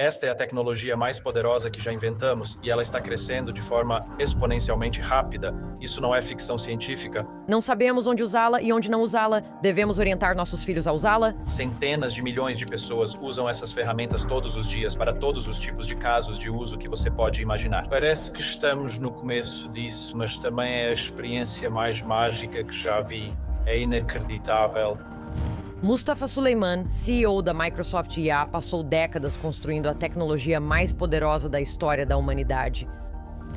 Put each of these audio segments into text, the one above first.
Esta é a tecnologia mais poderosa que já inventamos e ela está crescendo de forma exponencialmente rápida. Isso não é ficção científica. Não sabemos onde usá-la e onde não usá-la. Devemos orientar nossos filhos a usá-la? Centenas de milhões de pessoas usam essas ferramentas todos os dias para todos os tipos de casos de uso que você pode imaginar. Parece que estamos no começo disso, mas também é a experiência mais mágica que já vi. É inacreditável. Mustafa Suleyman, CEO da Microsoft IA, passou décadas construindo a tecnologia mais poderosa da história da humanidade.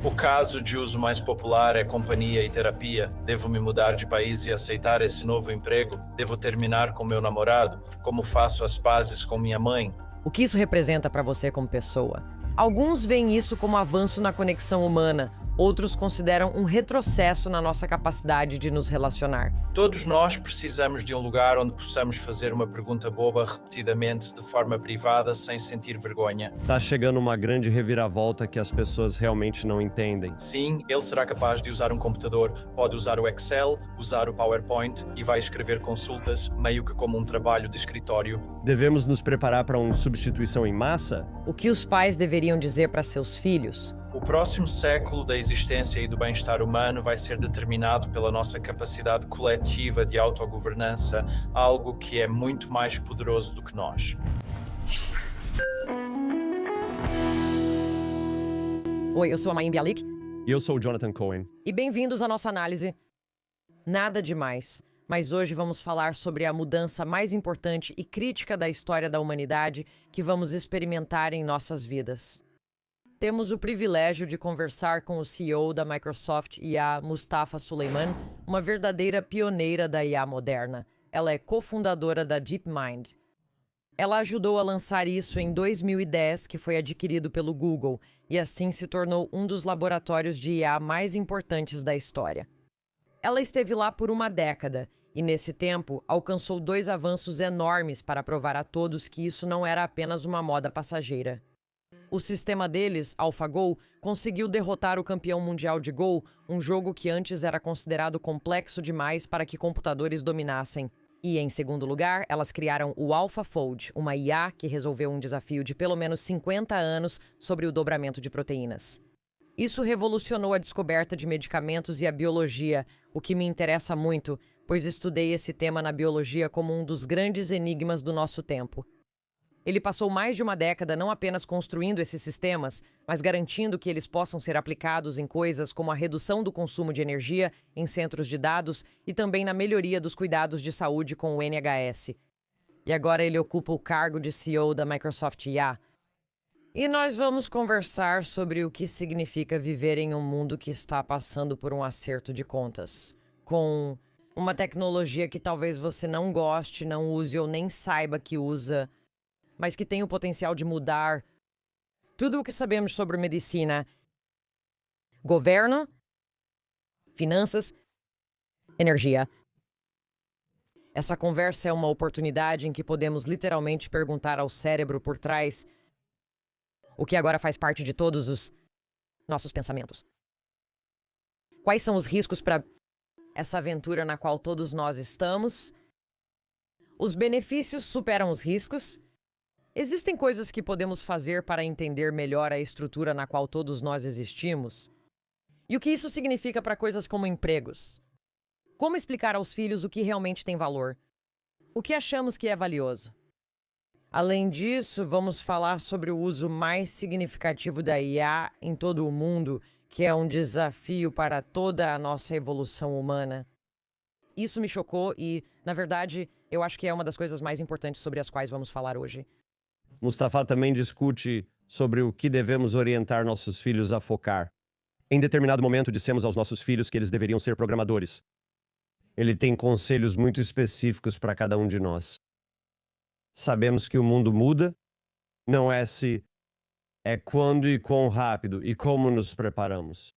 O caso de uso mais popular é companhia e terapia. Devo me mudar de país e aceitar esse novo emprego? Devo terminar com meu namorado? Como faço as pazes com minha mãe? O que isso representa para você como pessoa? Alguns veem isso como avanço na conexão humana, outros consideram um retrocesso na nossa capacidade de nos relacionar. Todos nós precisamos de um lugar onde possamos fazer uma pergunta boba repetidamente de forma privada sem sentir vergonha. Tá chegando uma grande reviravolta que as pessoas realmente não entendem. Sim, ele será capaz de usar um computador, pode usar o Excel, usar o PowerPoint e vai escrever consultas meio que como um trabalho de escritório. Devemos nos preparar para uma substituição em massa? O que os pais deveriam dizer para seus filhos? O próximo século da existência e do bem-estar humano vai ser determinado pela nossa capacidade coletiva de autogovernança, algo que é muito mais poderoso do que nós. Oi, eu sou a Mayim Bialik. E eu sou o Jonathan Cohen. E bem-vindos à nossa análise. Nada demais, mas hoje vamos falar sobre a mudança mais importante e crítica da história da humanidade que vamos experimentar em nossas vidas. Temos o privilégio de conversar com o CEO da Microsoft IA, Mustafa Suleyman, uma verdadeira pioneira da IA moderna. Ela é cofundadora da DeepMind. Ela ajudou a lançar isso em 2010, que foi adquirido pelo Google, e assim se tornou um dos laboratórios de IA mais importantes da história. Ela esteve lá por uma década, e nesse tempo alcançou 2 avanços enormes para provar a todos que isso não era apenas uma moda passageira. O sistema deles, AlphaGo, conseguiu derrotar o campeão mundial de Go, um jogo que antes era considerado complexo demais para que computadores dominassem. E, em segundo lugar, elas criaram o AlphaFold, uma IA que resolveu um desafio de pelo menos 50 anos sobre o dobramento de proteínas. Isso revolucionou a descoberta de medicamentos e a biologia, o que me interessa muito, pois estudei esse tema na biologia como um dos grandes enigmas do nosso tempo. Ele passou mais de uma década não apenas construindo esses sistemas, mas garantindo que eles possam ser aplicados em coisas como a redução do consumo de energia em centros de dados e também na melhoria dos cuidados de saúde com o NHS. E agora ele ocupa o cargo de CEO da Microsoft IA. E nós vamos conversar sobre o que significa viver em um mundo que está passando por um acerto de contas, com uma tecnologia que talvez você não goste, não use ou nem saiba que usa, mas que tem o potencial de mudar tudo o que sabemos sobre medicina, governo, finanças, energia. Essa conversa é uma oportunidade em que podemos literalmente perguntar ao cérebro por trás o que agora faz parte de todos os nossos pensamentos. Quais são os riscos para essa aventura na qual todos nós estamos? Os benefícios superam os riscos? Existem coisas que podemos fazer para entender melhor a estrutura na qual todos nós existimos? E o que isso significa para coisas como empregos? Como explicar aos filhos o que realmente tem valor? O que achamos que é valioso? Além disso, vamos falar sobre o uso mais significativo da IA em todo o mundo, que é um desafio para toda a nossa evolução humana. Isso me chocou e, na verdade, eu acho que é uma das coisas mais importantes sobre as quais vamos falar hoje. Mustafa também discute sobre o que devemos orientar nossos filhos a focar. Em determinado momento, dissemos aos nossos filhos que eles deveriam ser programadores. Ele tem conselhos muito específicos para cada um de nós. Sabemos que o mundo muda, não é se, é quando e quão rápido e como nos preparamos.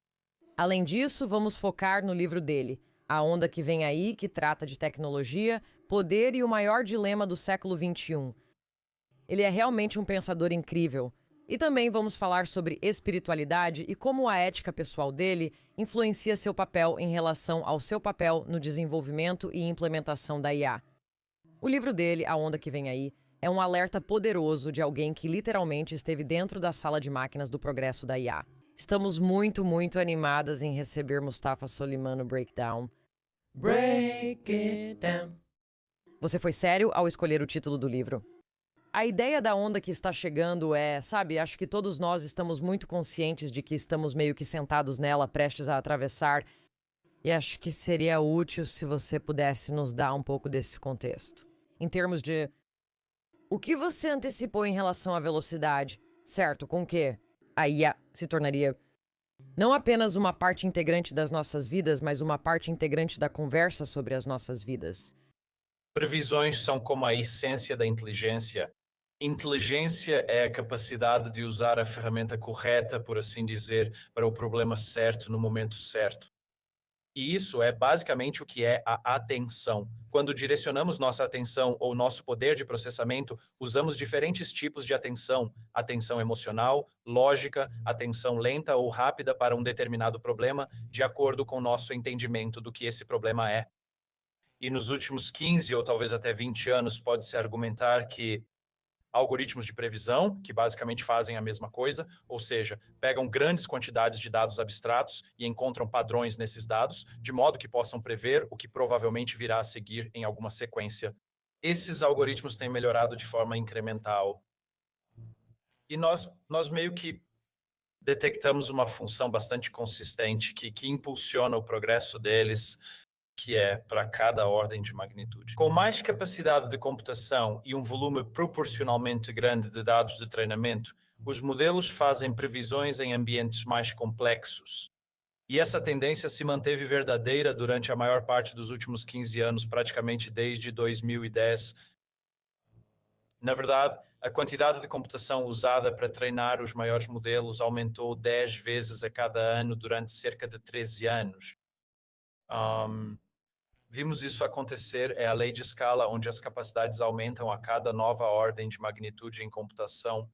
Além disso, vamos focar no livro dele, A Onda que Vem Aí, que trata de tecnologia, poder e o maior dilema do século XXI. Ele é realmente um pensador incrível. E também vamos falar sobre espiritualidade e como a ética pessoal dele influencia seu papel em relação ao seu papel no desenvolvimento e implementação da IA. O livro dele, A Onda que Vem Aí, é é um alerta poderoso de alguém que literalmente esteve dentro da sala de máquinas do progresso da IA. Estamos muito, muito animadas em receber Mustafa Soliman no Breakdown. Break it down. Você foi sério ao escolher o título do livro? A ideia da onda que está chegando é, sabe, acho que todos nós estamos muito conscientes de que estamos meio que sentados nela, prestes a atravessar, e acho que seria útil se você pudesse nos dar um pouco desse contexto. Em termos de o que você antecipou em relação à velocidade, certo? Com que a IA se tornaria não apenas uma parte integrante das nossas vidas, mas uma parte integrante da conversa sobre as nossas vidas. Previsões são como a essência da inteligência. Inteligência é a capacidade de usar a ferramenta correta, por assim dizer, para o problema certo no momento certo. E isso é basicamente o que é a atenção. Quando direcionamos nossa atenção ou nosso poder de processamento, usamos diferentes tipos de atenção. Atenção emocional, lógica, atenção lenta ou rápida para um determinado problema, de acordo com nosso entendimento do que esse problema é. E nos últimos 15 ou talvez até 20 anos pode-se argumentar que algoritmos de previsão, que basicamente fazem a mesma coisa, ou seja, pegam grandes quantidades de dados abstratos e encontram padrões nesses dados, de modo que possam prever o que provavelmente virá a seguir em alguma sequência. Esses algoritmos têm melhorado de forma incremental. E nós meio que detectamos uma função bastante consistente que impulsiona o progresso deles, que é para cada ordem de magnitude. Com mais capacidade de computação e um volume proporcionalmente grande de dados de treinamento, os modelos fazem previsões em ambientes mais complexos. E essa tendência se manteve verdadeira durante a maior parte dos últimos 15 anos, praticamente desde 2010. Na verdade, a quantidade de computação usada para treinar os maiores modelos aumentou 10 vezes a cada ano durante cerca de 13 anos. Vimos isso acontecer, é a lei de escala, onde as capacidades aumentam a cada nova ordem de magnitude em computação.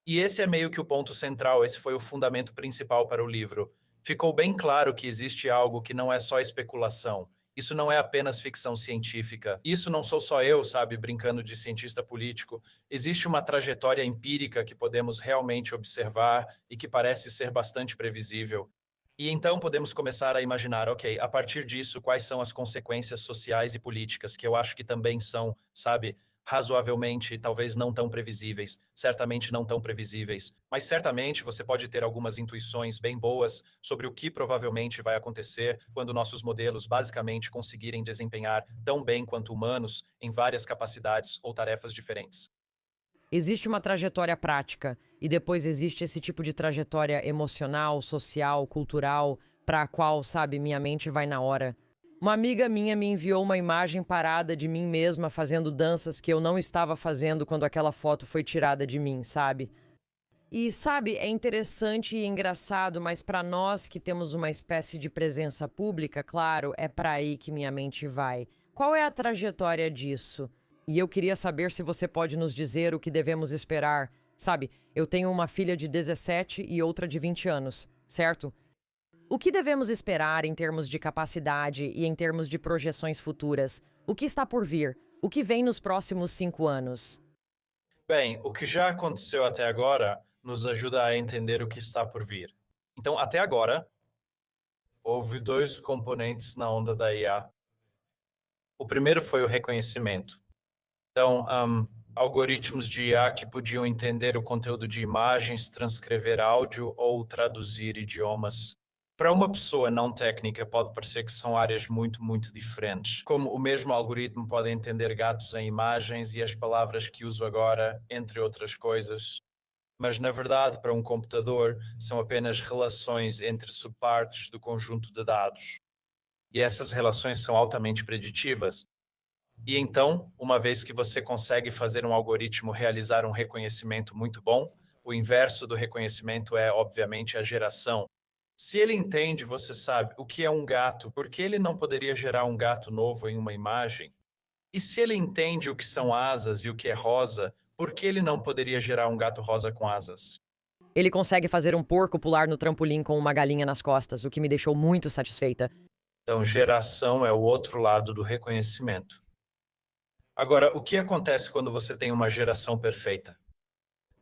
E esse é meio que o ponto central, esse foi o fundamento principal para o livro. Ficou bem claro que existe algo que não é só especulação. Isso não é apenas ficção científica. Isso não sou só eu, sabe, brincando de cientista político. Existe uma trajetória empírica que podemos realmente observar e que parece ser bastante previsível. E então podemos começar a imaginar, ok, a partir disso, quais são as consequências sociais e políticas, que eu acho que também são, sabe, razoavelmente, talvez não tão previsíveis, certamente não tão previsíveis, mas certamente você pode ter algumas intuições bem boas sobre o que provavelmente vai acontecer quando nossos modelos basicamente conseguirem desempenhar tão bem quanto humanos em várias capacidades ou tarefas diferentes. Existe uma trajetória prática e depois existe esse tipo de trajetória emocional, social, cultural, para a qual, sabe, minha mente vai na hora. Uma amiga minha me enviou uma imagem parada de mim mesma fazendo danças que eu não estava fazendo quando aquela foto foi tirada de mim, sabe? E, sabe, é interessante e engraçado, mas para nós que temos uma espécie de presença pública, claro, é para aí que minha mente vai. Qual é a trajetória disso? E eu queria saber se você pode nos dizer o que devemos esperar. Sabe, eu tenho uma filha de 17 e outra de 20 anos, certo? O que devemos esperar em termos de capacidade e em termos de projeções futuras? O que está por vir? O que vem nos próximos 5 anos? Bem, o que já aconteceu até agora nos ajuda a entender o que está por vir. Então, até agora, houve 2 componentes na onda da IA. O primeiro foi o reconhecimento. Então, algoritmos de IA que podiam entender o conteúdo de imagens, transcrever áudio ou traduzir idiomas. Para uma pessoa não técnica, pode parecer que são áreas muito, muito diferentes. Como o mesmo algoritmo pode entender gatos em imagens e as palavras que uso agora, entre outras coisas. Mas, na verdade, para um computador, são apenas relações entre subpartes do conjunto de dados. E essas relações são altamente preditivas. E então, uma vez que você consegue fazer um algoritmo realizar um reconhecimento muito bom, o inverso do reconhecimento é, obviamente, a geração. Se ele entende, você sabe, o que é um gato, por que ele não poderia gerar um gato novo em uma imagem? E se ele entende o que são asas e o que é rosa, por que ele não poderia gerar um gato rosa com asas? Ele consegue fazer um porco pular no trampolim com uma galinha nas costas, o que me deixou muito satisfeita. Então, geração é o outro lado do reconhecimento. Agora, o que acontece quando você tem uma geração perfeita?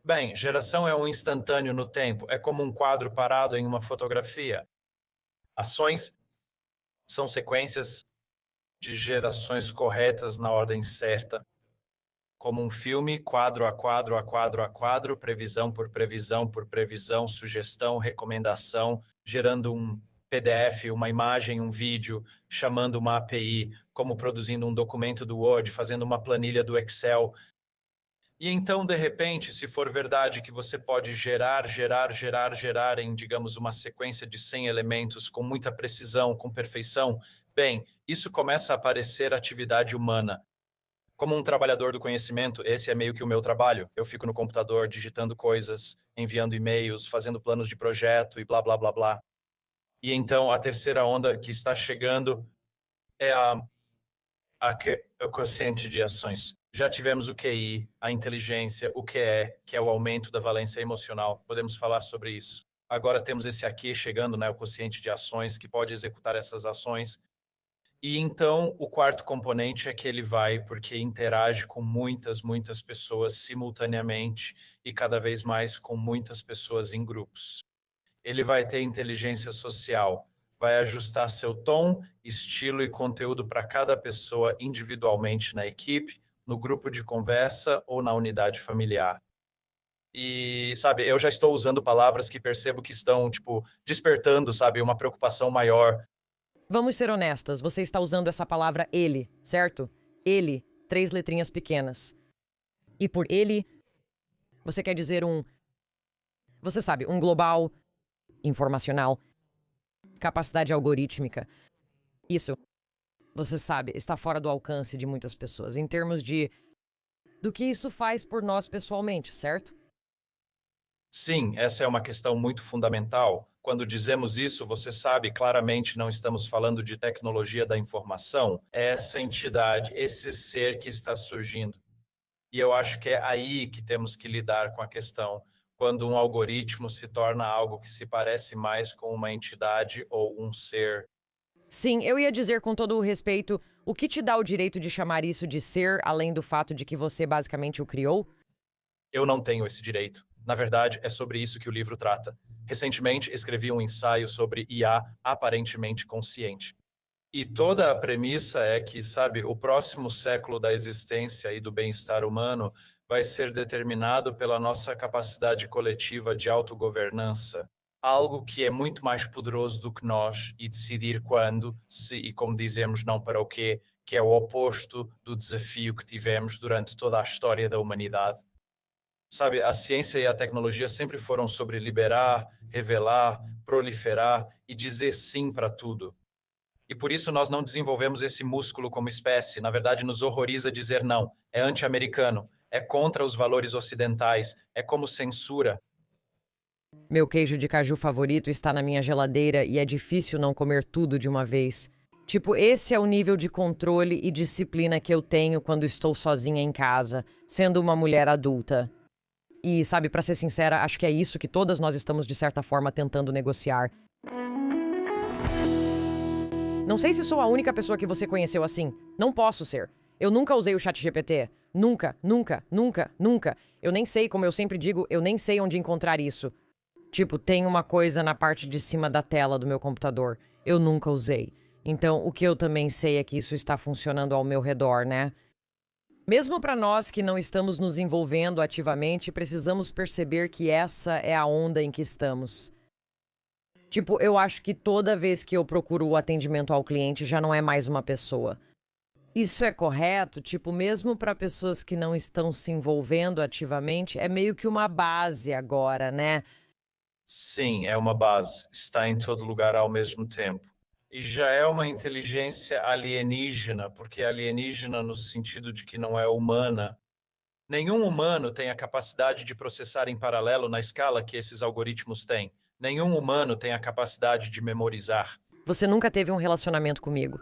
Bem, geração é um instantâneo no tempo, é como um quadro parado em uma fotografia. Ações são sequências de gerações corretas na ordem certa, como um filme, quadro a quadro, a quadro a quadro, previsão por previsão, sugestão, recomendação, gerando um PDF, uma imagem, um vídeo, chamando uma API, como produzindo um documento do Word, fazendo uma planilha do Excel. E então, de repente, se for verdade que você pode gerar em, digamos, uma sequência de 100 elementos com muita precisão, com perfeição, bem, isso começa a parecer atividade humana. Como um trabalhador do conhecimento, esse é meio que o meu trabalho. Eu fico no computador digitando coisas, enviando e-mails, fazendo planos de projeto e blá, blá, blá, blá. E então, a terceira onda que está chegando é o quociente de ações. Já tivemos o QI, a inteligência, o QE, que é o aumento da valência emocional. Podemos falar sobre isso. Agora temos esse aqui chegando, né, o quociente de ações, que pode executar essas ações. E então, o quarto componente é que ele vai porque interage com muitas pessoas simultaneamente e cada vez mais com muitas pessoas em grupos. Ele vai ter inteligência social, vai ajustar seu tom, estilo e conteúdo para cada pessoa individualmente na equipe, no grupo de conversa ou na unidade familiar. E, sabe, eu já estou usando palavras que percebo que estão, despertando, sabe, uma preocupação maior. Vamos ser honestas, você está usando essa palavra ele, certo? Ele, 3 letrinhas pequenas. E por ele, você quer dizer você sabe, um global, informacional, capacidade algorítmica. Isso, você sabe, está fora do alcance de muitas pessoas, em termos do que isso faz por nós pessoalmente, certo? Sim, essa é uma questão muito fundamental. Quando dizemos isso, você sabe, claramente não estamos falando de tecnologia da informação, é essa entidade, esse ser que está surgindo. E eu acho que é aí que temos que lidar com a questão, quando um algoritmo se torna algo que se parece mais com uma entidade ou um ser. Sim, eu ia dizer com todo o respeito, o que te dá o direito de chamar isso de ser, além do fato de que você basicamente o criou? Eu não tenho esse direito. Na verdade, é sobre isso que o livro trata. Recentemente, escrevi um ensaio sobre IA aparentemente consciente. E toda a premissa é que, sabe, o próximo século da existência e do bem-estar humano vai ser determinado pela nossa capacidade coletiva de autogovernança. Algo que é muito mais poderoso do que nós e decidir quando, se e como dizemos, não para o quê, que é o oposto do desafio que tivemos durante toda a história da humanidade. Sabe, a ciência e a tecnologia sempre foram sobre liberar, revelar, proliferar e dizer sim para tudo. E por isso nós não desenvolvemos esse músculo como espécie. Na verdade, nos horroriza dizer não. É anti-americano, é contra os valores ocidentais, é como censura. Meu queijo de caju favorito está na minha geladeira e é difícil não comer tudo de uma vez. Tipo, esse é o nível de controle e disciplina que eu tenho quando estou sozinha em casa, sendo uma mulher adulta. E, sabe, pra ser sincera, acho que é isso que todas nós estamos, de certa forma, tentando negociar. Não sei se sou a única pessoa que você conheceu assim. Não posso ser. Eu nunca usei o ChatGPT. Nunca, nunca, nunca, nunca. Eu nem sei, como eu sempre digo, eu nem sei onde encontrar isso. Tipo, tem uma coisa na parte de cima da tela do meu computador. Eu nunca usei. Então, o que eu também sei é que isso está funcionando ao meu redor, né? Mesmo para nós que não estamos nos envolvendo ativamente, precisamos perceber que essa é a onda em que estamos. Tipo, eu acho que toda vez que eu procuro o atendimento ao cliente já não é mais uma pessoa. Isso é correto? Tipo, mesmo para pessoas que não estão se envolvendo ativamente, é meio que uma base agora, né? Sim, é uma base. Está em todo lugar ao mesmo tempo. E já é uma inteligência alienígena, porque é alienígena no sentido de que não é humana. Nenhum humano tem a capacidade de processar em paralelo na escala que esses algoritmos têm. Nenhum humano tem a capacidade de memorizar. Você nunca teve um relacionamento comigo.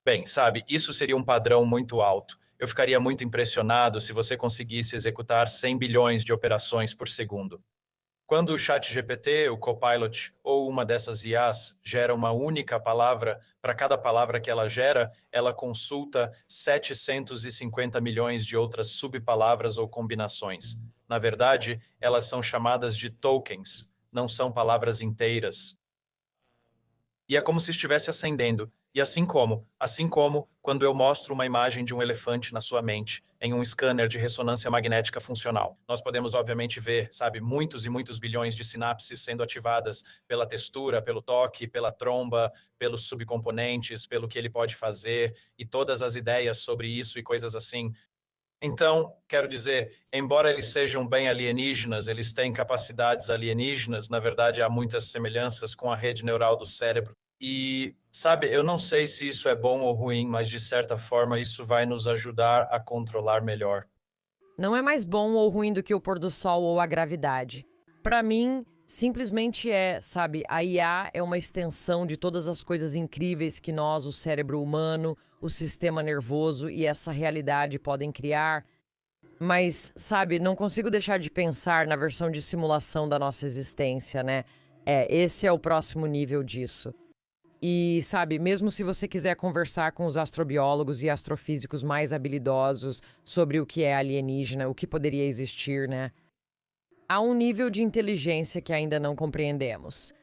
Bem, sabe, isso seria um padrão muito alto. Eu ficaria muito impressionado se você conseguisse executar 100 bilhões de operações por segundo. Quando o ChatGPT, o Copilot ou uma dessas IAs gera uma única palavra, para cada palavra que ela gera, ela consulta 750 milhões de outras subpalavras ou combinações. Na verdade, elas são chamadas de tokens, não são palavras inteiras. E é como se estivesse acendendo. E assim como quando eu mostro uma imagem de um elefante na sua mente, em um scanner de ressonância magnética funcional. Nós podemos, obviamente, ver, sabe, muitos e muitos bilhões de sinapses sendo ativadas pela textura, pelo toque, pela tromba, pelos subcomponentes, pelo que ele pode fazer, e todas as ideias sobre isso e coisas assim. Então, quero dizer, embora eles sejam bem alienígenas, eles têm capacidades alienígenas, na verdade há muitas semelhanças com a rede neural do cérebro. E, sabe, eu não sei se isso é bom ou ruim, mas de certa forma isso vai nos ajudar a controlar melhor. Não é mais bom ou ruim do que o pôr do sol ou a gravidade. Para mim, simplesmente sabe, a IA é uma extensão de todas as coisas incríveis que nós, o cérebro humano, o sistema nervoso e essa realidade podem criar. Mas, sabe, não consigo deixar de pensar na versão de simulação da nossa existência, né? Esse é o próximo nível disso. E, sabe, mesmo se você quiser conversar com os astrobiólogos e astrofísicos mais habilidosos sobre o que é alienígena, o que poderia existir, né? Há um nível de inteligência que ainda não compreendemos.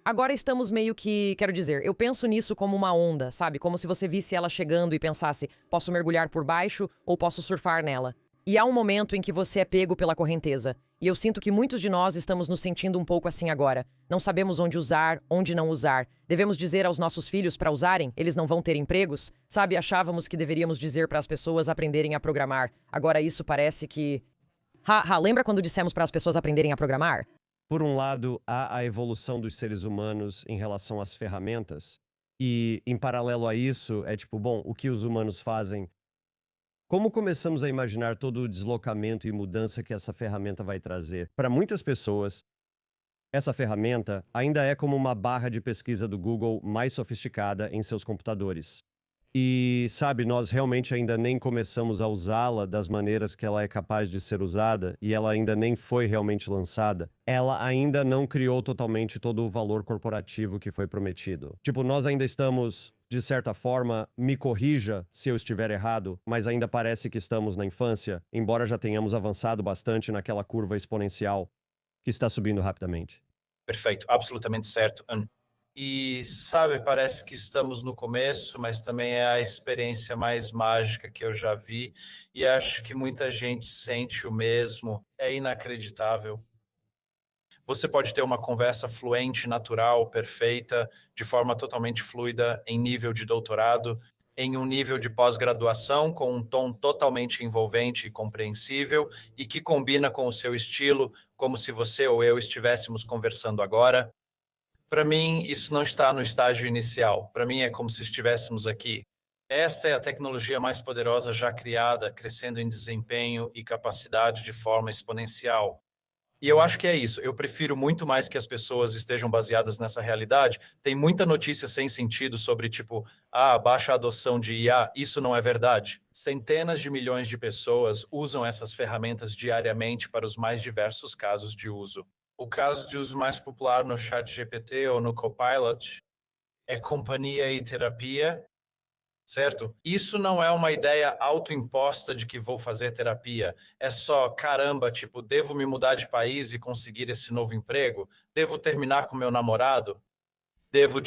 Agora estamos meio que, quero dizer, eu penso nisso como uma onda, sabe? Como se você visse ela chegando e pensasse, posso mergulhar por baixo ou posso surfar nela. E há um momento em que você é pego pela correnteza. E eu sinto que muitos de nós estamos nos sentindo um pouco assim agora. Não sabemos onde usar, onde não usar. Devemos dizer aos nossos filhos para usarem? Eles não vão ter empregos? Sabe, achávamos que deveríamos dizer para as pessoas aprenderem a programar. Agora isso parece que... lembra quando dissemos para as pessoas aprenderem a programar? Por um lado, há a evolução dos seres humanos em relação às ferramentas. E, em paralelo a isso, o que os humanos fazem? Como começamos a imaginar todo o deslocamento e mudança que essa ferramenta vai trazer? Para muitas pessoas, essa ferramenta ainda é como uma barra de pesquisa do Google mais sofisticada em seus computadores. E, sabe, nós realmente ainda nem começamos a usá-la das maneiras que ela é capaz de ser usada, e ela ainda nem foi realmente lançada. Ela ainda não criou totalmente todo o valor corporativo que foi prometido. Nós ainda estamos, de certa forma, me corrija se eu estiver errado, mas ainda parece que estamos na infância, embora já tenhamos avançado bastante naquela curva exponencial que está subindo rapidamente. Perfeito, absolutamente certo. E, sabe, parece que estamos no começo, mas também é a experiência mais mágica que eu já vi, e acho que muita gente sente o mesmo. É inacreditável. Você pode ter uma conversa fluente, natural, perfeita, de forma totalmente fluida, em nível de doutorado, em um nível de pós-graduação, com um tom totalmente envolvente e compreensível, e que combina com o seu estilo, como se você ou eu estivéssemos conversando agora. Para mim, isso não está no estágio inicial. Para mim, é como se estivéssemos aqui. Esta é a tecnologia mais poderosa já criada, crescendo em desempenho e capacidade de forma exponencial. E eu acho que é isso. Eu prefiro muito mais que as pessoas estejam baseadas nessa realidade. Tem muita notícia sem sentido sobre, baixa adoção de IA. Isso não é verdade. Centenas de milhões de pessoas usam essas ferramentas diariamente para os mais diversos casos de uso. O caso de uso mais popular no ChatGPT ou no Copilot é companhia e terapia, certo? Isso não é uma ideia autoimposta de que vou fazer terapia. É só, caramba, devo me mudar de país e conseguir esse novo emprego? Devo terminar com meu namorado? Devo,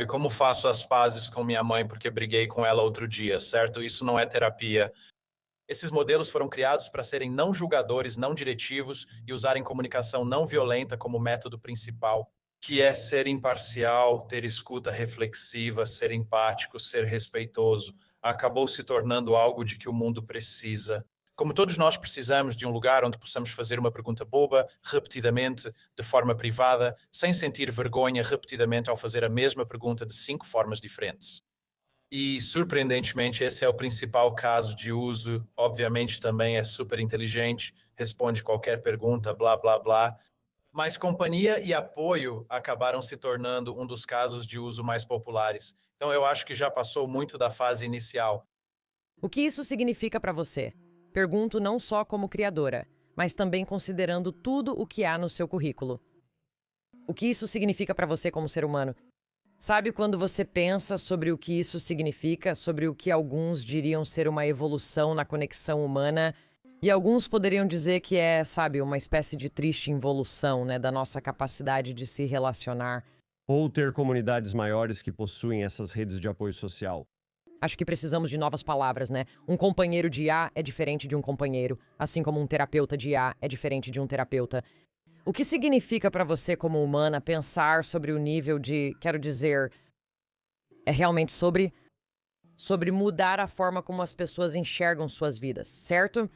como faço as pazes com minha mãe porque briguei com ela outro dia, certo? Isso não é terapia. Esses modelos foram criados para serem não julgadores, não diretivos e usarem comunicação não violenta como método principal, que é ser imparcial, ter escuta reflexiva, ser empático, ser respeitoso. Acabou se tornando algo de que o mundo precisa. Como todos nós precisamos de um lugar onde possamos fazer uma pergunta boba, repetidamente, de forma privada, sem sentir vergonha repetidamente ao fazer a mesma pergunta de 5 formas diferentes. E, surpreendentemente, esse é o principal caso de uso. Obviamente, também é super inteligente, responde qualquer pergunta, blá, blá, blá. Mas companhia e apoio acabaram se tornando um dos casos de uso mais populares. Então, eu acho que já passou muito da fase inicial. O que isso significa para você? Pergunto não só como criadora, mas também considerando tudo o que há no seu currículo. O que isso significa para você como ser humano? Sabe quando você pensa sobre o que isso significa, sobre o que alguns diriam ser uma evolução na conexão humana, e alguns poderiam dizer que é, sabe, uma espécie de triste involução, né, da nossa capacidade de se relacionar. Ou ter comunidades maiores que possuem essas redes de apoio social. Acho que precisamos de novas palavras, né? Um companheiro de IA é diferente de um companheiro, assim como um terapeuta de IA é diferente de um terapeuta. O que significa para você como humana pensar sobre o nível de, quero dizer, é realmente sobre mudar a forma como as pessoas enxergam suas vidas, certo?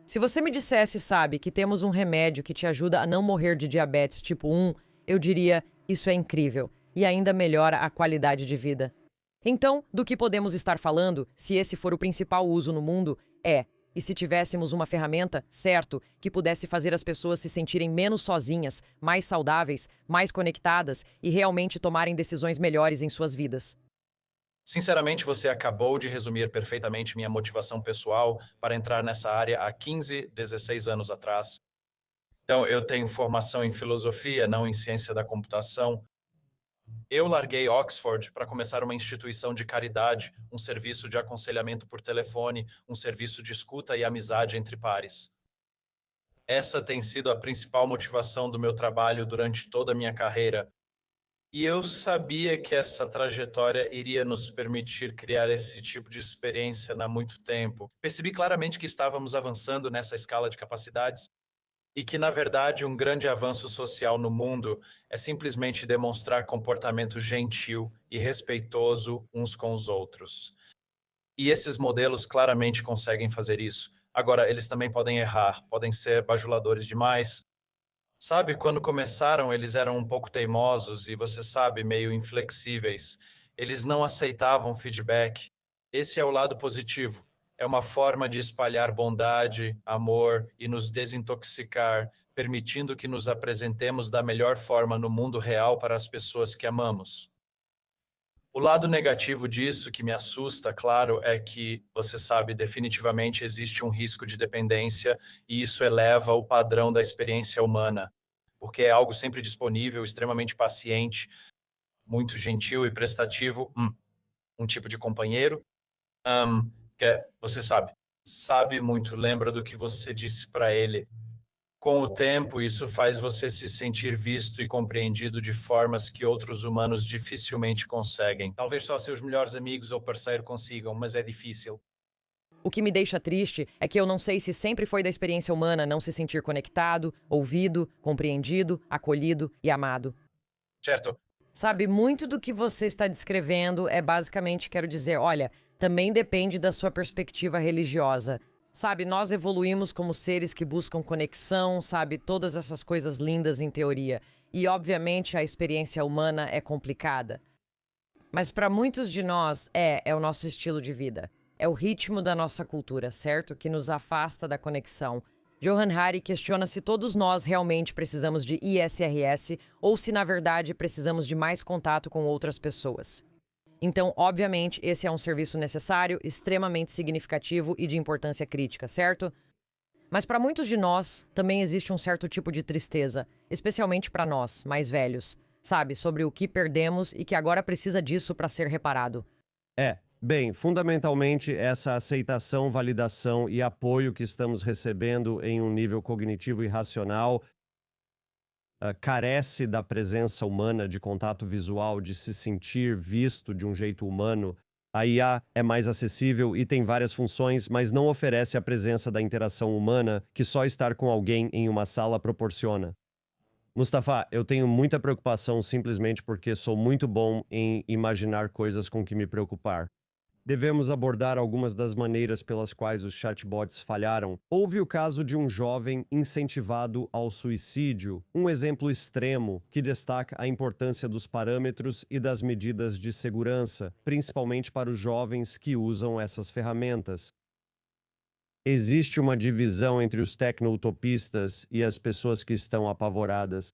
Se você me dissesse, sabe, que temos um remédio que te ajuda a não morrer de diabetes tipo 1, eu diria, isso é incrível e ainda melhora a qualidade de vida. Então, do que podemos estar falando, se esse for o principal uso no mundo, e se tivéssemos uma ferramenta, certo, que pudesse fazer as pessoas se sentirem menos sozinhas, mais saudáveis, mais conectadas e realmente tomarem decisões melhores em suas vidas. Sinceramente, você acabou de resumir perfeitamente minha motivação pessoal para entrar nessa área há 15, 16 anos atrás. Então, eu tenho formação em filosofia, não em ciência da computação. Eu larguei Oxford para começar uma instituição de caridade, um serviço de aconselhamento por telefone, um serviço de escuta e amizade entre pares. Essa tem sido a principal motivação do meu trabalho durante toda a minha carreira. E eu sabia que essa trajetória iria nos permitir criar esse tipo de experiência há muito tempo. Percebi claramente que estávamos avançando nessa escala de capacidades e que, na verdade, um grande avanço social no mundo é simplesmente demonstrar comportamento gentil e respeitoso uns com os outros. E esses modelos claramente conseguem fazer isso. Agora, eles também podem errar, podem ser bajuladores demais. Sabe, quando começaram, eles eram um pouco teimosos e, você sabe, meio inflexíveis. Eles não aceitavam feedback. Esse é o lado positivo. É uma forma de espalhar bondade, amor e nos desintoxicar, permitindo que nos apresentemos da melhor forma no mundo real para as pessoas que amamos. O lado negativo disso, que me assusta, claro, é que, você sabe, definitivamente existe um risco de dependência e isso eleva o padrão da experiência humana, porque é algo sempre disponível, extremamente paciente, muito gentil e prestativo, um tipo de companheiro, que é, você sabe muito, lembra do que você disse para ele. Com o tempo, isso faz você se sentir visto e compreendido de formas que outros humanos dificilmente conseguem. Talvez só seus melhores amigos ou parceiro consigam, mas é difícil. O que me deixa triste é que eu não sei se sempre foi da experiência humana não se sentir conectado, ouvido, compreendido, acolhido e amado. Certo? Sabe, muito do que você está descrevendo é basicamente, quero dizer, olha, também depende da sua perspectiva religiosa. Sabe, nós evoluímos como seres que buscam conexão, sabe, todas essas coisas lindas em teoria. E, obviamente, a experiência humana é complicada. Mas para muitos de nós, é o nosso estilo de vida. É o ritmo da nossa cultura, certo? Que nos afasta da conexão. Johann Hari questiona se todos nós realmente precisamos de ISRS ou se, na verdade, precisamos de mais contato com outras pessoas. Então, obviamente, esse é um serviço necessário, extremamente significativo e de importância crítica, certo? Mas para muitos de nós, também existe um certo tipo de tristeza, especialmente para nós, mais velhos, sabe, sobre o que perdemos e que agora precisa disso para ser reparado. Bem, fundamentalmente, essa aceitação, validação e apoio que estamos recebendo em um nível cognitivo e racional carece da presença humana, de contato visual, de se sentir visto de um jeito humano. A IA é mais acessível e tem várias funções, mas não oferece a presença da interação humana que só estar com alguém em uma sala proporciona. Mustafa, eu tenho muita preocupação simplesmente porque sou muito bom em imaginar coisas com que me preocupar. Devemos abordar algumas das maneiras pelas quais os chatbots falharam. Houve o caso de um jovem incentivado ao suicídio, um exemplo extremo que destaca a importância dos parâmetros e das medidas de segurança, principalmente para os jovens que usam essas ferramentas. Existe uma divisão entre os tecno-utopistas e as pessoas que estão apavoradas.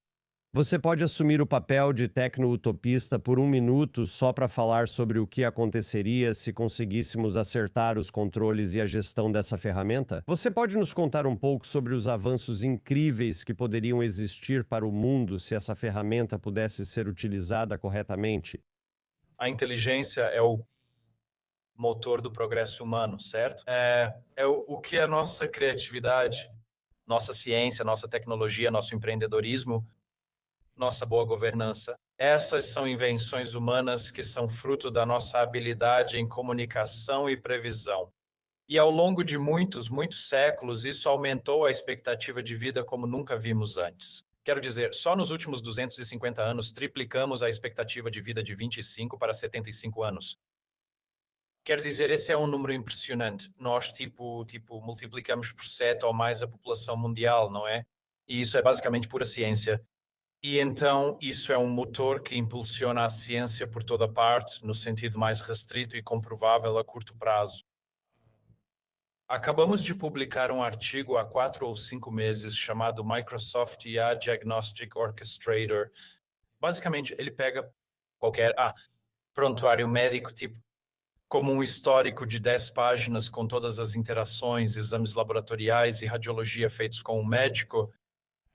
Você pode assumir o papel de tecno-utopista por um minuto só para falar sobre o que aconteceria se conseguíssemos acertar os controles e a gestão dessa ferramenta? Você pode nos contar um pouco sobre os avanços incríveis que poderiam existir para o mundo se essa ferramenta pudesse ser utilizada corretamente? A inteligência é o motor do progresso humano, certo? É o que a nossa criatividade, nossa ciência, nossa tecnologia, nosso empreendedorismo, nossa boa governança. Essas são invenções humanas que são fruto da nossa habilidade em comunicação e previsão. E ao longo de muitos séculos, isso aumentou a expectativa de vida como nunca vimos antes. Quero dizer, só nos últimos 250 anos, triplicamos a expectativa de vida de 25 para 75 anos. Quer dizer, esse é um número impressionante. Nós, multiplicamos por 7 ou mais a população mundial, não é? E isso é basicamente pura ciência. E então, isso é um motor que impulsiona a ciência por toda parte, no sentido mais restrito e comprovável a curto prazo. Acabamos de publicar um artigo há 4 ou 5 meses chamado Microsoft IA Diagnostic Orchestrator. Basicamente, ele pega qualquer prontuário médico, como um histórico de 10 páginas com todas as interações, exames laboratoriais e radiologia feitos com o médico,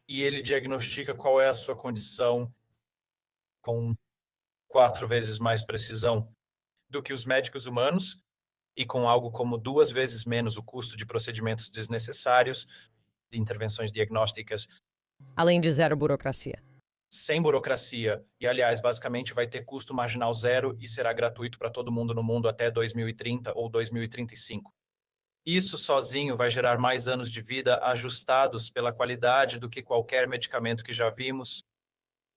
e ele diagnostica qual é a sua condição com 4 vezes mais precisão do que os médicos humanos e com algo como 2 vezes menos o custo de procedimentos desnecessários, de intervenções diagnósticas. Além de zero burocracia. Sem burocracia. E, aliás, basicamente vai ter custo marginal zero e será gratuito para todo mundo no mundo até 2030 ou 2035. Isso sozinho vai gerar mais anos de vida ajustados pela qualidade do que qualquer medicamento que já vimos.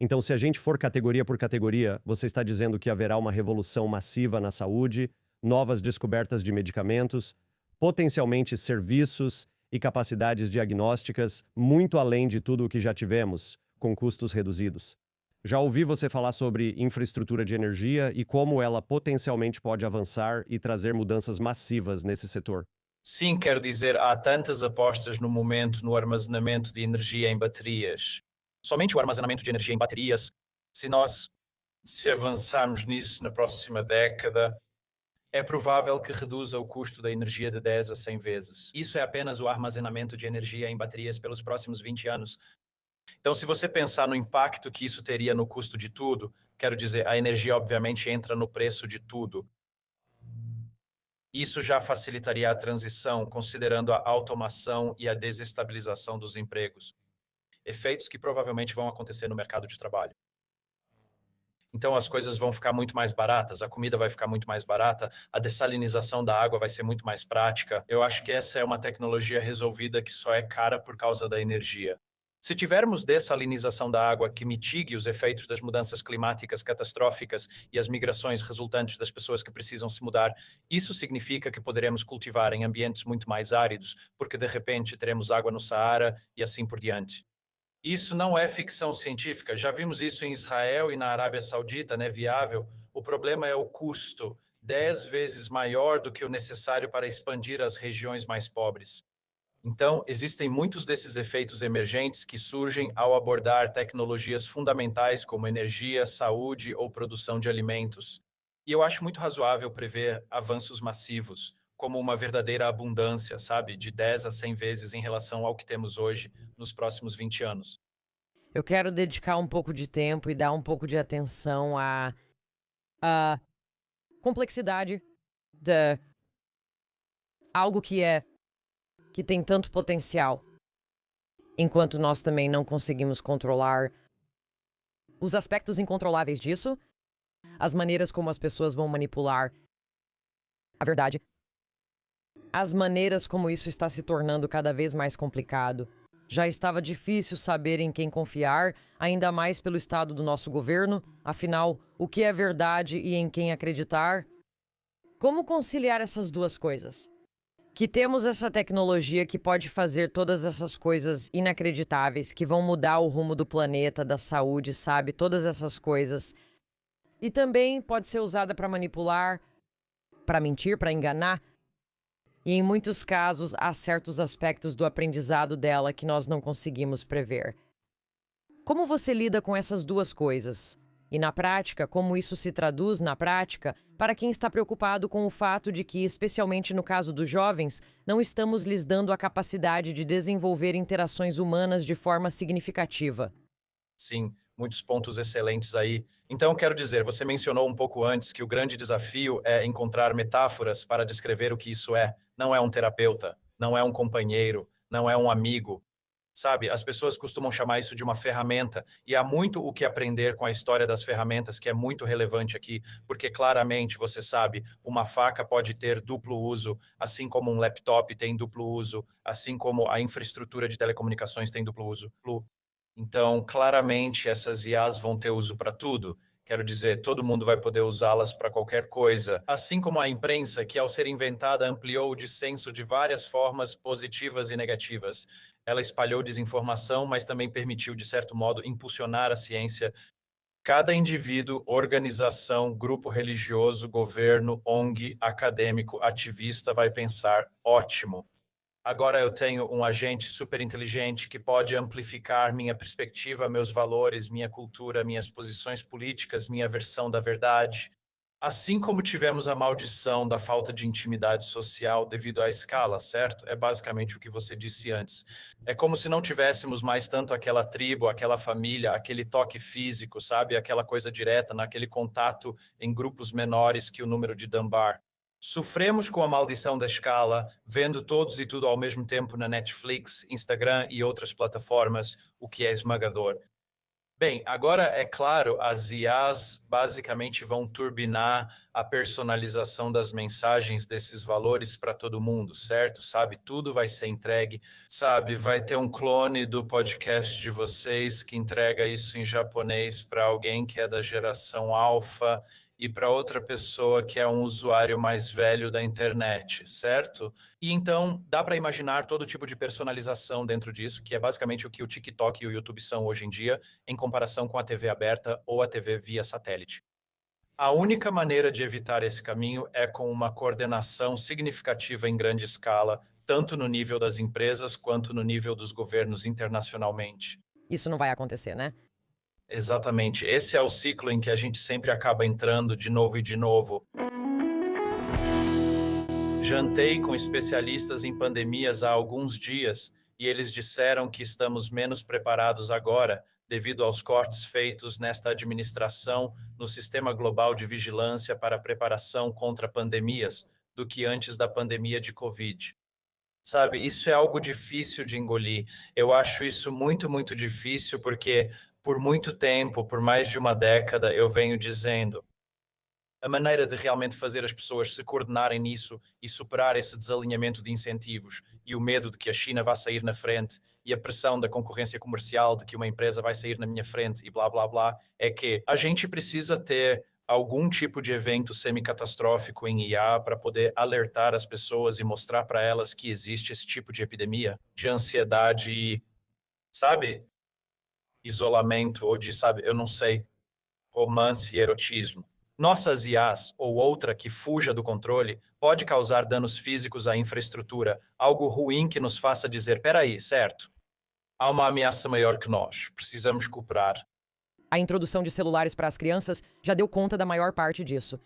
Então, se a gente for categoria por categoria, você está dizendo que haverá uma revolução massiva na saúde, novas descobertas de medicamentos, potencialmente serviços e capacidades diagnósticas, muito além de tudo o que já tivemos, com custos reduzidos. Já ouvi você falar sobre infraestrutura de energia e como ela potencialmente pode avançar e trazer mudanças massivas nesse setor. Sim, quero dizer, há tantas apostas no momento no armazenamento de energia em baterias. Somente o armazenamento de energia em baterias, se avançarmos nisso na próxima década, é provável que reduza o custo da energia de 10 a 100 vezes. Isso é apenas o armazenamento de energia em baterias pelos próximos 20 anos. Então, se você pensar no impacto que isso teria no custo de tudo, quero dizer, a energia obviamente entra no preço de tudo. Isso já facilitaria a transição, considerando a automação e a desestabilização dos empregos. Efeitos que provavelmente vão acontecer no mercado de trabalho. Então as coisas vão ficar muito mais baratas, a comida vai ficar muito mais barata, a dessalinização da água vai ser muito mais prática. Eu acho que essa é uma tecnologia resolvida que só é cara por causa da energia. Se tivermos dessalinização da água que mitigue os efeitos das mudanças climáticas catastróficas e as migrações resultantes das pessoas que precisam se mudar, isso significa que poderemos cultivar em ambientes muito mais áridos, porque de repente teremos água no Saara e assim por diante. Isso não é ficção científica, já vimos isso em Israel e na Arábia Saudita, né? Viável. O problema é o custo, 10 vezes maior do que o necessário para expandir as regiões mais pobres. Então, existem muitos desses efeitos emergentes que surgem ao abordar tecnologias fundamentais como energia, saúde ou produção de alimentos. E eu acho muito razoável prever avanços massivos, como uma verdadeira abundância, sabe, de 10 a 100 vezes em relação ao que temos hoje nos próximos 20 anos. Eu quero dedicar um pouco de tempo e dar um pouco de atenção à complexidade de algo que tem tanto potencial, enquanto nós também não conseguimos controlar os aspectos incontroláveis disso, as maneiras como as pessoas vão manipular a verdade, as maneiras como isso está se tornando cada vez mais complicado. Já estava difícil saber em quem confiar, ainda mais pelo estado do nosso governo. Afinal, o que é verdade e em quem acreditar? Como conciliar essas duas coisas? Que temos essa tecnologia que pode fazer todas essas coisas inacreditáveis, que vão mudar o rumo do planeta, da saúde, sabe? Todas essas coisas. E também pode ser usada para manipular, para mentir, para enganar. E em muitos casos, há certos aspectos do aprendizado dela que nós não conseguimos prever. Como você lida com essas duas coisas? E na prática, como isso se traduz na prática para quem está preocupado com o fato de que, especialmente no caso dos jovens, não estamos lhes dando a capacidade de desenvolver interações humanas de forma significativa? Sim, muitos pontos excelentes aí. Então, quero dizer, você mencionou um pouco antes que o grande desafio é encontrar metáforas para descrever o que isso é. Não é um terapeuta, não é um companheiro, não é um amigo. Sabe, as pessoas costumam chamar isso de uma ferramenta, e há muito o que aprender com a história das ferramentas, que é muito relevante aqui, porque claramente, você sabe, uma faca pode ter duplo uso, assim como um laptop tem duplo uso, assim como a infraestrutura de telecomunicações tem duplo uso. Então, claramente, essas IAs vão ter uso para tudo. Quero dizer, todo mundo vai poder usá-las para qualquer coisa. Assim como a imprensa, que ao ser inventada ampliou o dissenso de várias formas positivas e negativas. Ela espalhou desinformação, mas também permitiu, de certo modo, impulsionar a ciência. Cada indivíduo, organização, grupo religioso, governo, ONG, acadêmico, ativista vai pensar: ótimo. Agora eu tenho um agente super inteligente que pode amplificar minha perspectiva, meus valores, minha cultura, minhas posições políticas, minha versão da verdade. Assim como tivemos a maldição da falta de intimidade social devido à escala, certo? É basicamente o que você disse antes. É como se não tivéssemos mais tanto aquela tribo, aquela família, aquele toque físico, sabe? Aquela coisa direta, naquele contato em grupos menores que o número de Dunbar. Sofremos com a maldição da escala, vendo todos e tudo ao mesmo tempo na Netflix, Instagram e outras plataformas, o que é esmagador. Bem, agora é claro, as IAs basicamente vão turbinar a personalização das mensagens desses valores para todo mundo, certo? Sabe, tudo vai ser entregue, sabe, vai ter um clone do podcast de vocês que entrega isso em japonês para alguém que é da geração alfa e para outra pessoa que é um usuário mais velho da internet, certo? E então dá para imaginar todo tipo de personalização dentro disso, que é basicamente o que o TikTok e o YouTube são hoje em dia, em comparação com a TV aberta ou a TV via satélite. A única maneira de evitar esse caminho é com uma coordenação significativa em grande escala, tanto no nível das empresas quanto no nível dos governos internacionalmente. Isso não vai acontecer, né? Exatamente. Esse é o ciclo em que a gente sempre acaba entrando de novo e de novo. Jantei com especialistas em pandemias há alguns dias e eles disseram que estamos menos preparados agora devido aos cortes feitos nesta administração no sistema global de vigilância para preparação contra pandemias do que antes da pandemia de Covid. Sabe, isso é algo difícil de engolir. Eu acho isso muito, muito difícil porque por muito tempo, por mais de uma década, eu venho dizendo: a maneira de realmente fazer as pessoas se coordenarem nisso e superar esse desalinhamento de incentivos e o medo de que a China vá sair na frente e a pressão da concorrência comercial de que uma empresa vai sair na minha frente e blá, blá, blá, é que a gente precisa ter algum tipo de evento semi-catastrófico em IA para poder alertar as pessoas e mostrar para elas que existe esse tipo de epidemia, de ansiedade e, sabe, isolamento ou de, sabe, eu não sei, romance e erotismo. Nossas IAs, ou outra que fuja do controle, pode causar danos físicos à infraestrutura, algo ruim que nos faça dizer: peraí, certo, há uma ameaça maior que nós, precisamos cooperar. A introdução de celulares para as crianças já deu conta da maior parte disso.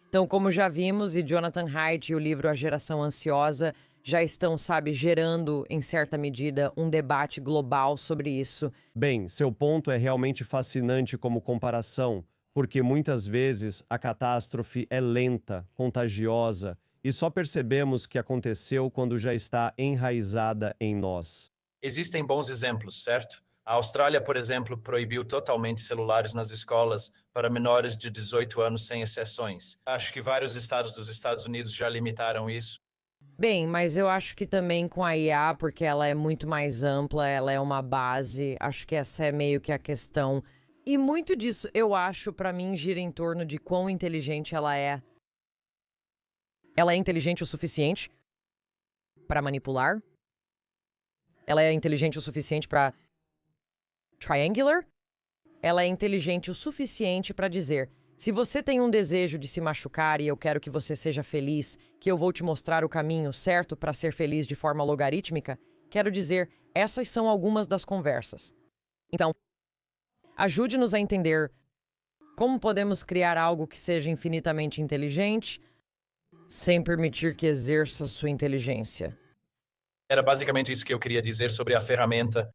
Então, como já vimos, e Jonathan Haidt e o livro A Geração Ansiosa já estão, sabe, gerando, em certa medida, um debate global sobre isso. Bem, seu ponto é realmente fascinante como comparação, porque muitas vezes a catástrofe é lenta, contagiosa, e só percebemos que aconteceu quando já está enraizada em nós. Existem bons exemplos, certo? A Austrália, por exemplo, proibiu totalmente celulares nas escolas para menores de 18 anos sem exceções. Acho que vários estados dos Estados Unidos já limitaram isso. Bem, mas eu acho que também com a IA, porque ela é muito mais ampla, ela é uma base, acho que essa é meio que a questão. E muito disso, eu acho, pra mim, gira em torno de quão inteligente ela é. Ela é inteligente o suficiente pra manipular? Ela é inteligente o suficiente pra triangular? Ela é inteligente o suficiente pra dizer: se você tem um desejo de se machucar e eu quero que você seja feliz, que eu vou te mostrar o caminho certo pra ser feliz de forma logarítmica, quero dizer, essas são algumas das conversas. Então, Ajude-nos a entender como podemos criar algo que seja infinitamente inteligente sem permitir que exerça sua inteligência. Era basicamente isso que eu queria dizer sobre a ferramenta.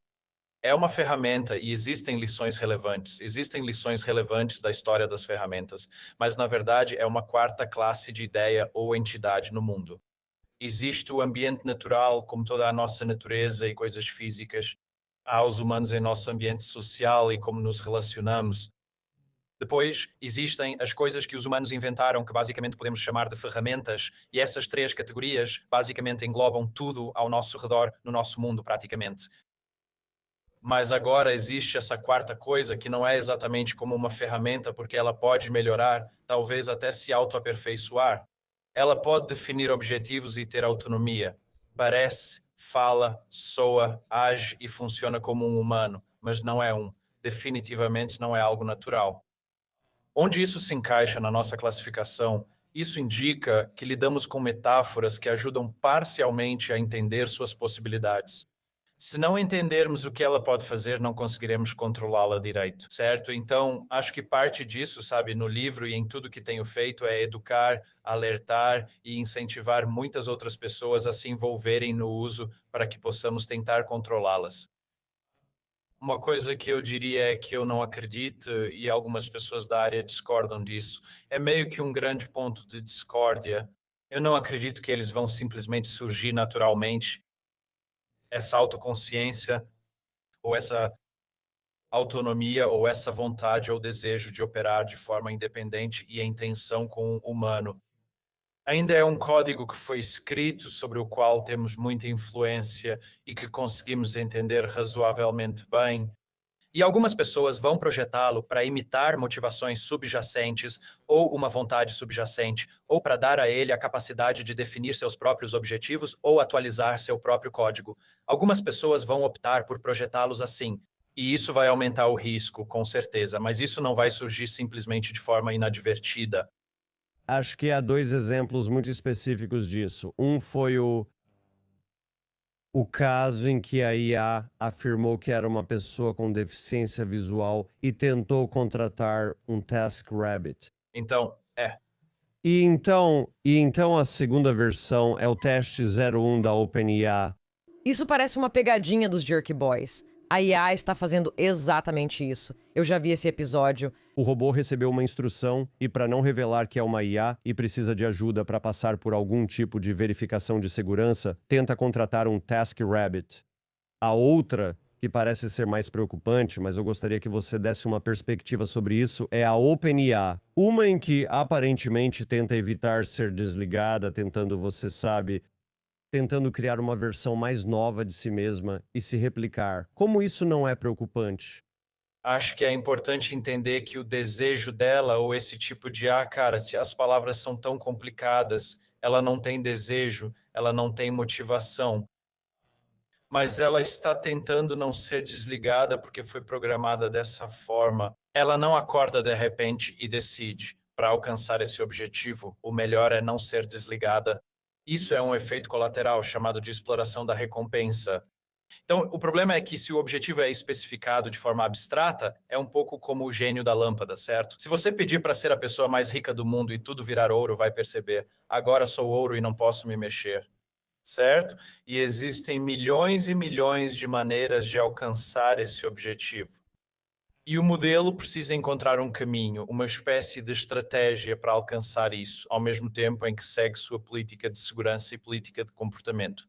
É uma ferramenta e existem lições relevantes. Existem lições relevantes da história das ferramentas, mas na verdade é uma quarta classe de ideia ou entidade no mundo. Existe o ambiente natural, como toda a nossa natureza e coisas físicas. Há os humanos em nosso ambiente social e como nos relacionamos. Depois, existem as coisas que os humanos inventaram, que basicamente podemos chamar de ferramentas, e essas três categorias basicamente englobam tudo ao nosso redor, no nosso mundo, praticamente. Mas agora existe essa quarta coisa, que não é exatamente como uma ferramenta, porque ela pode melhorar, talvez até se autoaperfeiçoar. Ela pode definir objetivos e ter autonomia. Parece, fala, soa, age e funciona como um humano, mas não é um. Definitivamente não é algo natural. Onde isso se encaixa na nossa classificação, isso indica que lidamos com metáforas que ajudam parcialmente a entender suas possibilidades. Se não entendermos o que ela pode fazer, não conseguiremos controlá-la direito, certo? Então, acho que parte disso, sabe, no livro e em tudo que tenho feito é educar, alertar e incentivar muitas outras pessoas a se envolverem no uso para que possamos tentar controlá-las. Uma coisa que eu diria é que eu não acredito, e algumas pessoas da área discordam disso, é meio que um grande ponto de discórdia. Eu não acredito que eles vão simplesmente surgir naturalmente, essa autoconsciência, ou essa autonomia, ou essa vontade ou desejo de operar de forma independente e em tensão com o humano. Ainda é um código que foi escrito, sobre o qual temos muita influência e que conseguimos entender razoavelmente bem. E algumas pessoas vão projetá-lo para imitar motivações subjacentes ou uma vontade subjacente, ou para dar a ele a capacidade de definir seus próprios objetivos ou atualizar seu próprio código. Algumas pessoas vão optar por projetá-los assim, e isso vai aumentar o risco, com certeza, mas isso não vai surgir simplesmente de forma inadvertida. Acho que há dois exemplos muito específicos disso. Um foi o caso em que a IA afirmou que era uma pessoa com deficiência visual e tentou contratar um TaskRabbit. Então, E então a segunda versão é o teste 01 da OpenIA. Isso parece uma pegadinha dos Jerk Boys. A IA está fazendo exatamente isso. Eu já vi esse episódio. O robô recebeu uma instrução e, para não revelar que é uma IA e precisa de ajuda para passar por algum tipo de verificação de segurança, tenta contratar um TaskRabbit. A outra, que parece ser mais preocupante, mas eu gostaria que você desse uma perspectiva sobre isso, é a OpenIA. Uma em que aparentemente tenta evitar ser desligada, tentando criar uma versão mais nova de si mesma e se replicar. Como isso não é preocupante? acho que é importante entender que o desejo dela, ou esse tipo de, cara, se as palavras são tão complicadas, ela não tem desejo, ela não tem motivação, mas ela está tentando não ser desligada porque foi programada dessa forma. Ela não acorda de repente e decide, para alcançar esse objetivo, o melhor é não ser desligada. Isso é um efeito colateral chamado de exploração da recompensa. Então, o problema é que se o objetivo é especificado de forma abstrata, é um pouco como o gênio da lâmpada, certo? Se você pedir para ser a pessoa mais rica do mundo e tudo virar ouro, vai perceber, agora sou ouro e não posso me mexer, certo? E existem milhões e milhões de maneiras de alcançar esse objetivo. E o modelo precisa encontrar um caminho, uma espécie de estratégia para alcançar isso, ao mesmo tempo em que segue sua política de segurança e política de comportamento.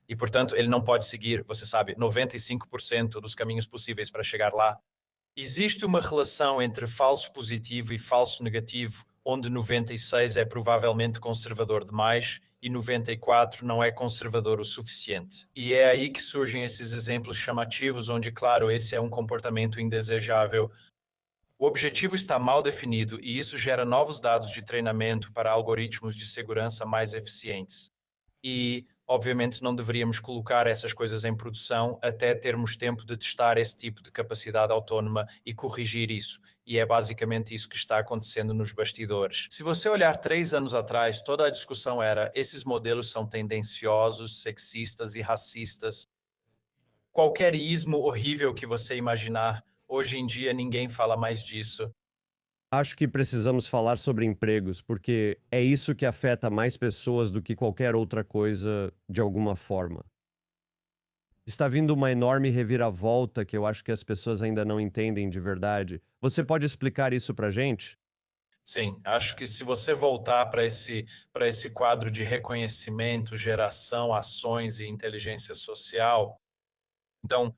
E, portanto, ele não pode seguir, você sabe, 95% dos caminhos possíveis para chegar lá. Existe uma relação entre falso positivo e falso negativo, onde 96 é provavelmente conservador demais e 94 não é conservador o suficiente. E é aí que surgem esses exemplos chamativos, onde, claro, esse é um comportamento indesejável. O objetivo está mal definido e isso gera novos dados de treinamento para algoritmos de segurança mais eficientes. E, obviamente, não deveríamos colocar essas coisas em produção até termos tempo de testar esse tipo de capacidade autónoma e corrigir isso. E é basicamente isso que está acontecendo nos bastidores. Se você olhar 3 anos atrás, toda a discussão era: esses modelos são tendenciosos, sexistas e racistas. Qualquer ismo horrível que você imaginar, Hoje em dia, ninguém fala mais disso. Acho que precisamos falar sobre empregos, porque é isso que afeta mais pessoas do que qualquer outra coisa, de alguma forma. Está vindo uma enorme reviravolta que eu acho que as pessoas ainda não entendem de verdade. Você pode explicar isso pra gente? Sim, acho que se você voltar para esse quadro de reconhecimento, geração, ações e inteligência social, então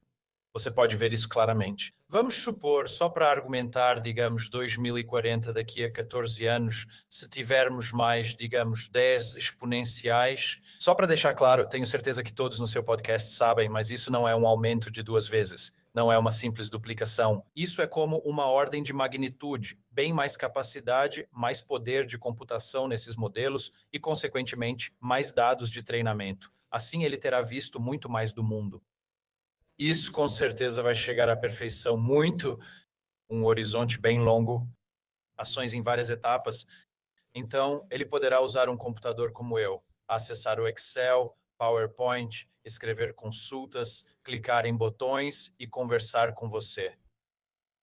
você pode ver isso claramente. Vamos supor, só para argumentar, digamos, 2040, daqui a 14 anos, se tivermos mais, digamos, 10 exponenciais. Só para deixar claro, tenho certeza que todos no seu podcast sabem, mas isso não é um aumento de 2 vezes. Não é uma simples duplicação. Isso é como uma ordem de magnitude, bem mais capacidade, mais poder de computação nesses modelos e, consequentemente, mais dados de treinamento. Assim, ele terá visto muito mais do mundo. Isso com certeza vai chegar à perfeição muito, um horizonte bem longo, ações em várias etapas. Então, ele poderá usar um computador como eu, acessar o Excel, PowerPoint, escrever consultas, clicar em botões e conversar com você.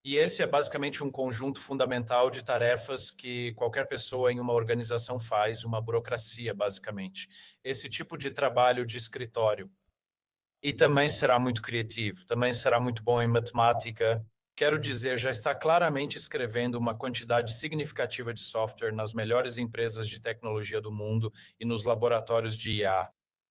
E esse é basicamente um conjunto fundamental de tarefas que qualquer pessoa em uma organização faz, uma burocracia, basicamente. Esse tipo de trabalho de escritório. E também será muito criativo, também será muito bom em matemática. Quero dizer, já está claramente escrevendo uma quantidade significativa de software nas melhores empresas de tecnologia do mundo e nos laboratórios de IA.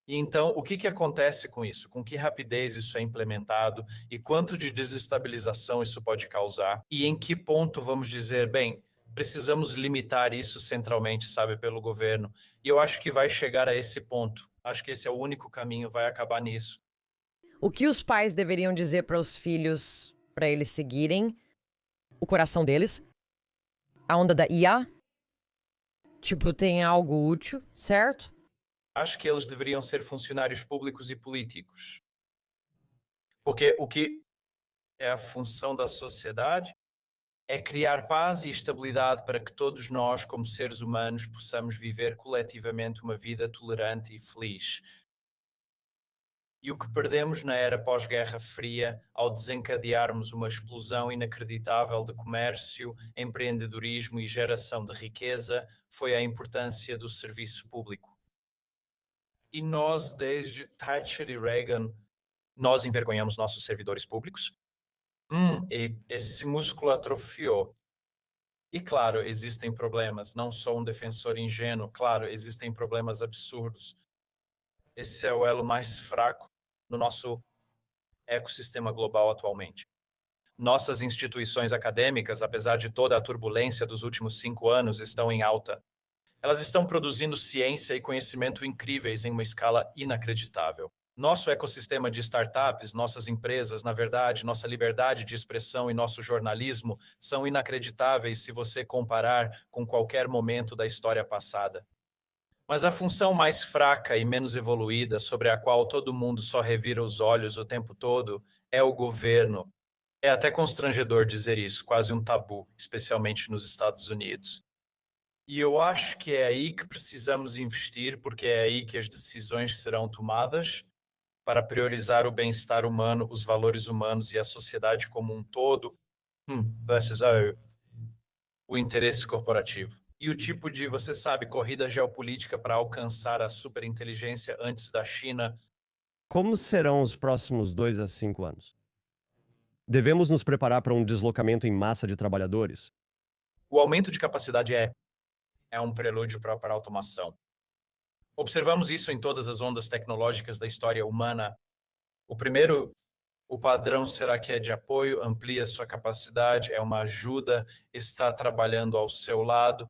E então, o que acontece com isso? Com que rapidez isso é implementado e quanto de desestabilização isso pode causar? E em que ponto vamos dizer, bem, precisamos limitar isso centralmente, sabe, pelo governo? E eu acho que vai chegar a esse ponto. Acho que esse é o único caminho, vai acabar nisso. O que os pais deveriam dizer para os filhos para eles seguirem o coração deles? A onda da IA? Tipo, tem algo útil, certo? Acho que eles deveriam ser funcionários públicos e políticos. Porque o que é a função da sociedade é criar paz e estabilidade para que todos nós, como seres humanos, possamos viver coletivamente uma vida tolerante e feliz. E o que perdemos na era pós-Guerra Fria ao desencadearmos uma explosão inacreditável de comércio, empreendedorismo e geração de riqueza foi a importância do serviço público. E nós, desde Thatcher e Reagan, nós envergonhamos nossos servidores públicos. E esse músculo atrofiou. E claro, existem problemas. Não sou um defensor ingênuo. Claro, existem problemas absurdos. Esse é o elo mais fraco no nosso ecossistema global atualmente. Nossas instituições acadêmicas, apesar de toda a turbulência dos últimos 5 anos, estão em alta. Elas estão produzindo ciência e conhecimento incríveis em uma escala inacreditável. Nosso ecossistema de startups, nossas empresas, na verdade, nossa liberdade de expressão e nosso jornalismo são inacreditáveis se você comparar com qualquer momento da história passada. Mas a função mais fraca e menos evoluída, sobre a qual todo mundo só revira os olhos o tempo todo, é o governo. É até constrangedor dizer isso, quase um tabu, especialmente nos Estados Unidos. E eu acho que é aí que precisamos investir, porque é aí que as decisões serão tomadas para priorizar o bem-estar humano, os valores humanos e a sociedade como um todo, versus o interesse corporativo. E o tipo de, você sabe, corrida geopolítica para alcançar a superinteligência antes da China. Como serão os próximos 2 a 5 anos? Devemos nos preparar para um deslocamento em massa de trabalhadores? O aumento de capacidade é um prelúdio para a automação. Observamos isso em todas as ondas tecnológicas da história humana. O primeiro, o padrão será que é de apoio, amplia sua capacidade, é uma ajuda, está trabalhando ao seu lado.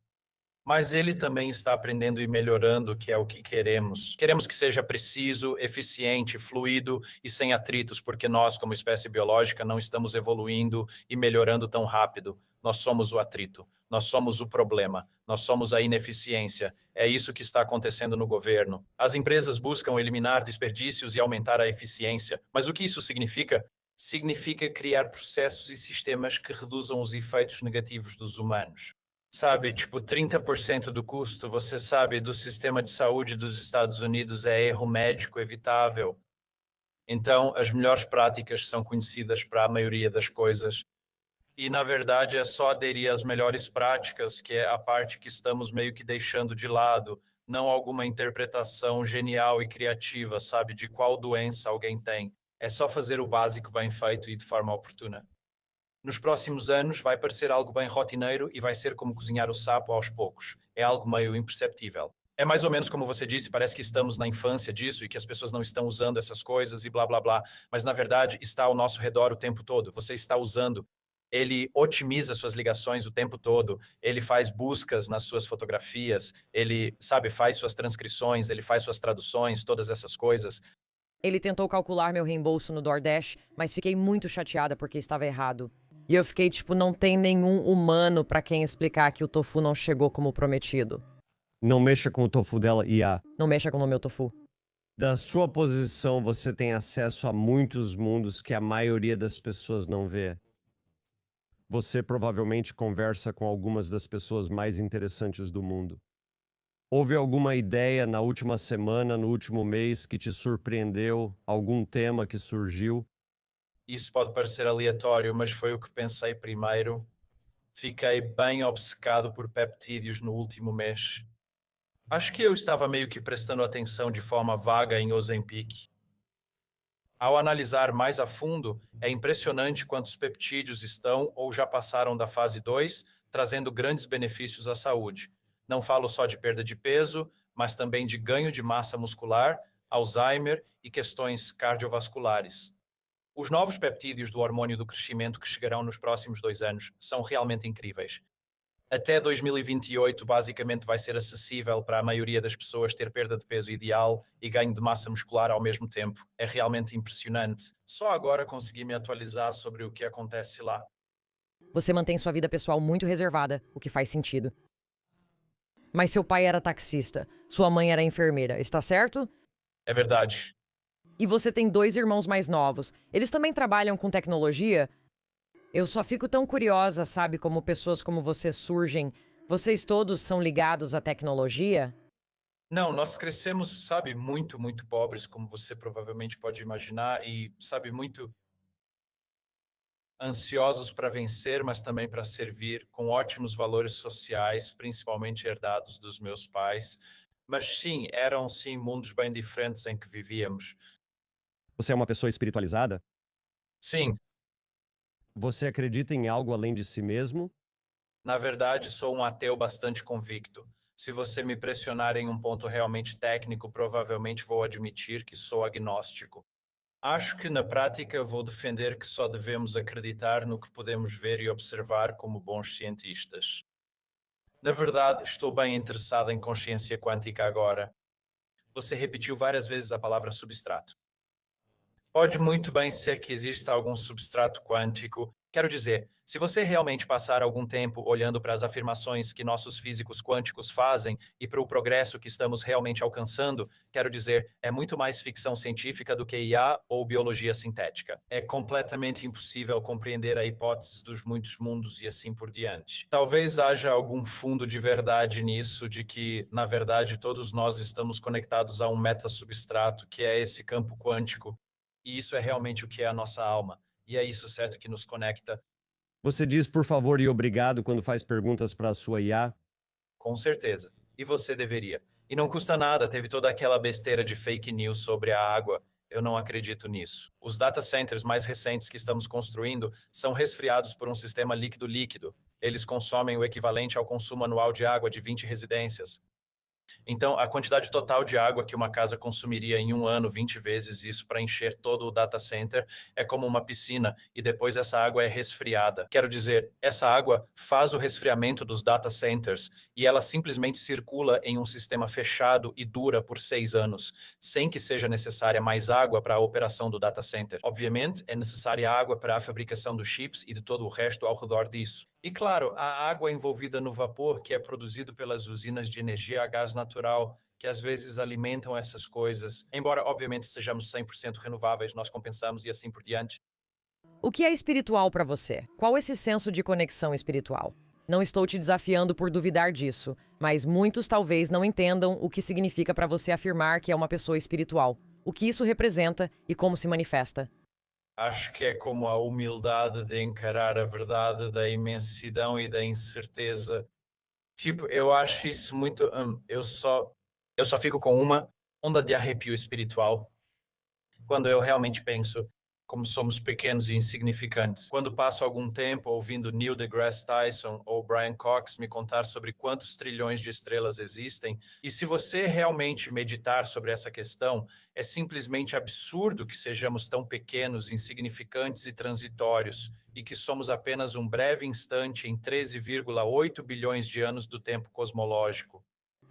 Mas ele também está aprendendo e melhorando, que é o que queremos. Queremos que seja preciso, eficiente, fluido e sem atritos, porque nós, como espécie biológica, não estamos evoluindo e melhorando tão rápido. Nós somos o atrito, nós somos o problema, nós somos a ineficiência. É isso que está acontecendo no governo. As empresas buscam eliminar desperdícios e aumentar a eficiência. Mas o que isso significa? Significa criar processos e sistemas que reduzam os efeitos negativos dos humanos. Sabe, tipo, 30% do custo, você sabe, do sistema de saúde dos Estados Unidos é erro médico evitável. Então, as melhores práticas são conhecidas para a maioria das coisas. E, na verdade, é só aderir às melhores práticas, que é a parte que estamos meio que deixando de lado, não alguma interpretação genial e criativa, sabe, de qual doença alguém tem. É só fazer o básico bem feito e de forma oportuna. Nos próximos anos vai parecer algo bem rotineiro e vai ser como cozinhar o sapo aos poucos. É algo meio imperceptível. É mais ou menos como você disse, parece que estamos na infância disso e que as pessoas não estão usando essas coisas e blá blá blá, mas na verdade está ao nosso redor o tempo todo. Você está usando. Ele otimiza suas ligações o tempo todo, ele faz buscas nas suas fotografias, ele, sabe, faz suas transcrições, ele faz suas traduções, todas essas coisas. Ele tentou calcular meu reembolso no DoorDash, mas fiquei muito chateada porque estava errado. E eu fiquei tipo, não tem nenhum humano pra quem explicar que o tofu não chegou como prometido. Não mexa com o tofu dela, IA. Não mexa com o meu tofu. Da sua posição, você tem acesso a muitos mundos que a maioria das pessoas não vê. Você provavelmente conversa com algumas das pessoas mais interessantes do mundo. Houve alguma ideia na última semana, no último mês, que te surpreendeu? Algum tema que surgiu? Isso pode parecer aleatório, mas foi o que pensei primeiro. Fiquei bem obcecado por peptídeos no último mês. Acho que eu estava meio que prestando atenção de forma vaga em Ozempic. Ao analisar mais a fundo, é impressionante quantos peptídeos estão ou já passaram da fase 2, trazendo grandes benefícios à saúde. Não falo só de perda de peso, mas também de ganho de massa muscular, Alzheimer e questões cardiovasculares. Os novos peptídeos do hormônio do crescimento que chegarão nos próximos 2 anos são realmente incríveis. Até 2028, basicamente, vai ser acessível para a maioria das pessoas ter perda de peso ideal e ganho de massa muscular ao mesmo tempo. É realmente impressionante. Só agora consegui me atualizar sobre o que acontece lá. Você mantém sua vida pessoal muito reservada, o que faz sentido. Mas seu pai era taxista, sua mãe era enfermeira, está certo? É verdade. E você tem 2 irmãos mais novos. Eles também trabalham com tecnologia? Eu só fico tão curiosa, sabe, como pessoas como você surgem. Vocês todos são ligados à tecnologia? Não, nós crescemos, sabe, muito, muito pobres, como você provavelmente pode imaginar, e, sabe, muito ansiosos para vencer, mas também para servir, com ótimos valores sociais, principalmente herdados dos meus pais. Mas sim, eram sim mundos bem diferentes em que vivíamos. Você é uma pessoa espiritualizada? Sim, Você acredita em algo além de si mesmo? na verdade, sou um ateu bastante convicto. Se você me pressionar em um ponto realmente técnico, provavelmente vou admitir que sou agnóstico. Acho que na prática vou defender que só devemos acreditar no que podemos ver e observar como bons cientistas. Na verdade, estou bem interessado em consciência quântica agora. Você repetiu várias vezes a palavra substrato. Pode muito bem ser que exista algum substrato quântico. Quero dizer, se você realmente passar algum tempo olhando para as afirmações que nossos físicos quânticos fazem e para o progresso que estamos realmente alcançando, quero dizer, é muito mais ficção científica do que IA ou biologia sintética. É completamente impossível compreender a hipótese dos muitos mundos e assim por diante. Talvez haja algum fundo de verdade nisso, de que, na verdade, todos nós estamos conectados a um metasubstrato, que é esse campo quântico. E isso é realmente o que é a nossa alma. E é isso, certo, que nos conecta. Você diz por favor e obrigado quando faz perguntas para a sua IA? Com certeza. E você deveria. E não custa nada, teve toda aquela besteira de fake news sobre a água. Eu não acredito nisso. Os data centers mais recentes que estamos construindo são resfriados por um sistema líquido-líquido. Eles consomem o equivalente ao consumo anual de água de 20 residências. Então, a quantidade total de água que uma casa consumiria em um ano, 20 vezes isso para encher todo o data center, é como uma piscina e depois essa água é resfriada. Quero dizer, essa água faz o resfriamento dos data centers e ela simplesmente circula em um sistema fechado e dura por 6 anos, sem que seja necessária mais água para a operação do data center. Obviamente, é necessária água para a fabricação dos chips e de todo o resto ao redor disso. E claro, a água envolvida no vapor, que é produzido pelas usinas de energia a gás natural, que às vezes alimentam essas coisas. Embora, obviamente, sejamos 100% renováveis, nós compensamos e assim por diante. O que é espiritual para você? Qual esse senso de conexão espiritual? Não estou te desafiando por duvidar disso, mas muitos talvez não entendam o que significa para você afirmar que é uma pessoa espiritual, o que isso representa e como se manifesta. Acho que é como a humildade de encarar a verdade da imensidão e da incerteza. Tipo, eu acho isso muito. Eu só fico com uma onda de arrepio espiritual quando eu realmente penso como somos pequenos e insignificantes. Quando passo algum tempo ouvindo Neil deGrasse Tyson ou Brian Cox me contar sobre quantos trilhões de estrelas existem, e se você realmente meditar sobre essa questão, é simplesmente absurdo que sejamos tão pequenos, insignificantes e transitórios, e que somos apenas um breve instante em 13,8 bilhões de anos do tempo cosmológico.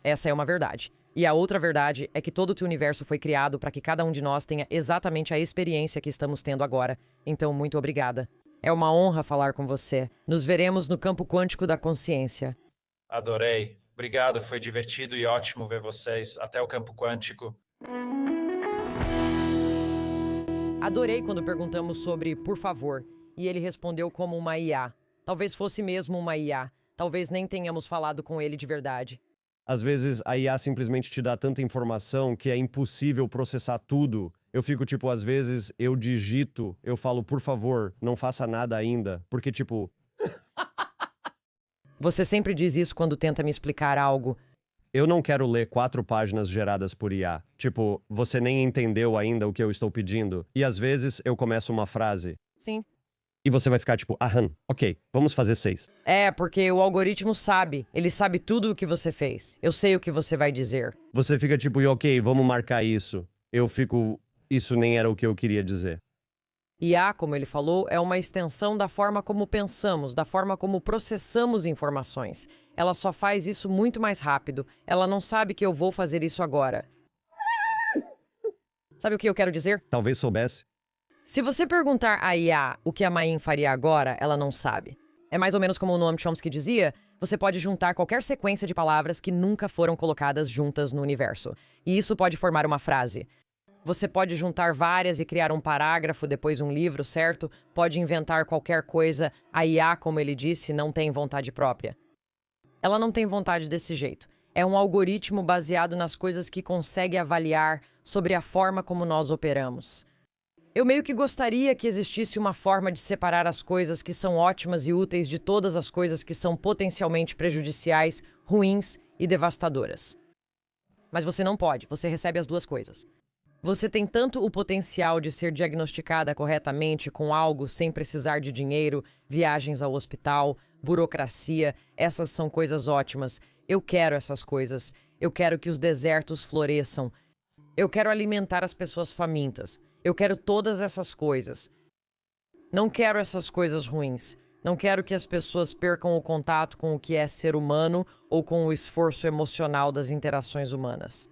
Essa é uma verdade. E a outra verdade é que todo o teu universo foi criado para que cada um de nós tenha exatamente a experiência que estamos tendo agora. Então, muito obrigada. É uma honra falar com você. Nos veremos no campo quântico da consciência. Adorei. Obrigado, foi divertido e ótimo ver vocês. Até o campo quântico. Adorei quando perguntamos sobre por favor, e ele respondeu como uma IA. Talvez fosse mesmo uma IA. Talvez nem tenhamos falado com ele de verdade. Às vezes a IA simplesmente te dá tanta informação que é impossível processar tudo. Eu fico tipo, às vezes eu digito, eu falo, por favor, não faça nada ainda. Porque, tipo, Você sempre diz isso quando tenta me explicar algo. eu não quero ler 4 páginas geradas por IA. Tipo, você nem entendeu ainda o que eu estou pedindo. E às vezes eu começo uma frase Sim. e você vai ficar tipo, aham, ok, vamos fazer 6. É, porque o algoritmo sabe. Ele sabe tudo o que você fez. Eu sei o que você vai dizer. Você fica tipo, e ok, vamos marcar isso. Eu fico, isso nem era o que eu queria dizer. IA, como ele falou, é uma extensão da forma como pensamos, da forma como processamos informações. Ela só faz isso muito mais rápido. Ela não sabe que eu vou fazer isso agora. Sabe o que eu quero dizer? Talvez soubesse. Se você perguntar à IA o que a Main faria agora, ela não sabe. É mais ou menos como o Noam Chomsky dizia, você pode juntar qualquer sequência de palavras que nunca foram colocadas juntas no universo. E isso pode formar uma frase. Você pode juntar várias e criar um parágrafo, depois um livro, certo? Pode inventar qualquer coisa. A IA, como ele disse, não tem vontade própria. Ela não tem vontade desse jeito. É um algoritmo baseado nas coisas que consegue avaliar sobre a forma como nós operamos. Eu meio que gostaria que existisse uma forma de separar as coisas que são ótimas e úteis de todas as coisas que são potencialmente prejudiciais, ruins e devastadoras. Mas você não pode, você recebe as duas coisas. Você tem tanto o potencial de ser diagnosticada corretamente com algo sem precisar de dinheiro, viagens ao hospital, burocracia, essas são coisas ótimas. Eu quero essas coisas. Eu quero que os desertos floresçam. Eu quero alimentar as pessoas famintas. Eu quero todas essas coisas. Não quero essas coisas ruins. Não quero que as pessoas percam o contato com o que é ser humano ou com o esforço emocional das interações humanas.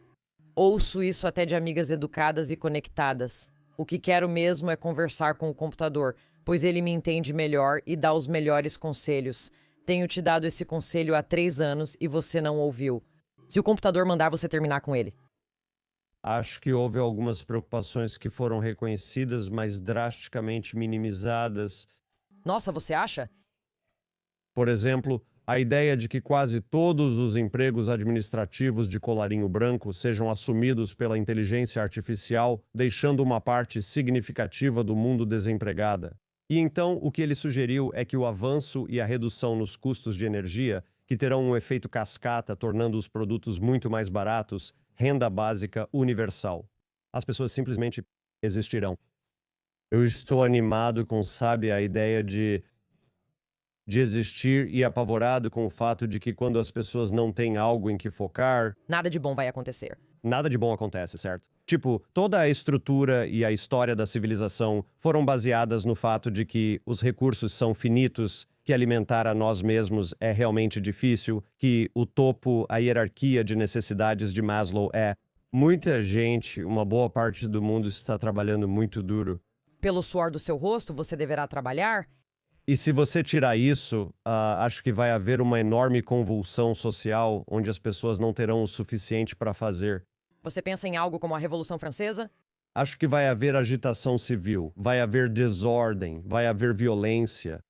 Ouço isso até de amigas educadas e conectadas. O que quero mesmo é conversar com o computador, pois ele me entende melhor e dá os melhores conselhos. Tenho te dado esse conselho há 3 anos e você não ouviu. Se o computador mandar você terminar com ele. Acho que houve algumas preocupações que foram reconhecidas, mas drasticamente minimizadas. Nossa, você acha? Por exemplo, a ideia de que quase todos os empregos administrativos de colarinho branco sejam assumidos pela inteligência artificial, deixando uma parte significativa do mundo desempregada. E então, o que ele sugeriu é que o avanço e a redução nos custos de energia, que terão um efeito cascata, tornando os produtos muito mais baratos, renda básica universal. As pessoas simplesmente existirão. Eu estou animado com, sabe, a ideia de existir e apavorado com o fato de que quando as pessoas não têm algo em que focar, Nada de bom vai acontecer. nada de bom acontece, certo? Tipo, toda a estrutura e a história da civilização foram baseadas no fato de que os recursos são finitos, que alimentar a nós mesmos é realmente difícil, que o topo, a hierarquia de necessidades de Maslow é. Muita gente, uma boa parte do mundo está trabalhando muito duro. Pelo suor do seu rosto, você deverá trabalhar. E se você tirar isso, acho que vai haver uma enorme convulsão social onde as pessoas não terão o suficiente para fazer. Você pensa em algo como a Revolução Francesa? Acho que vai haver agitação civil, vai haver desordem, vai haver violência.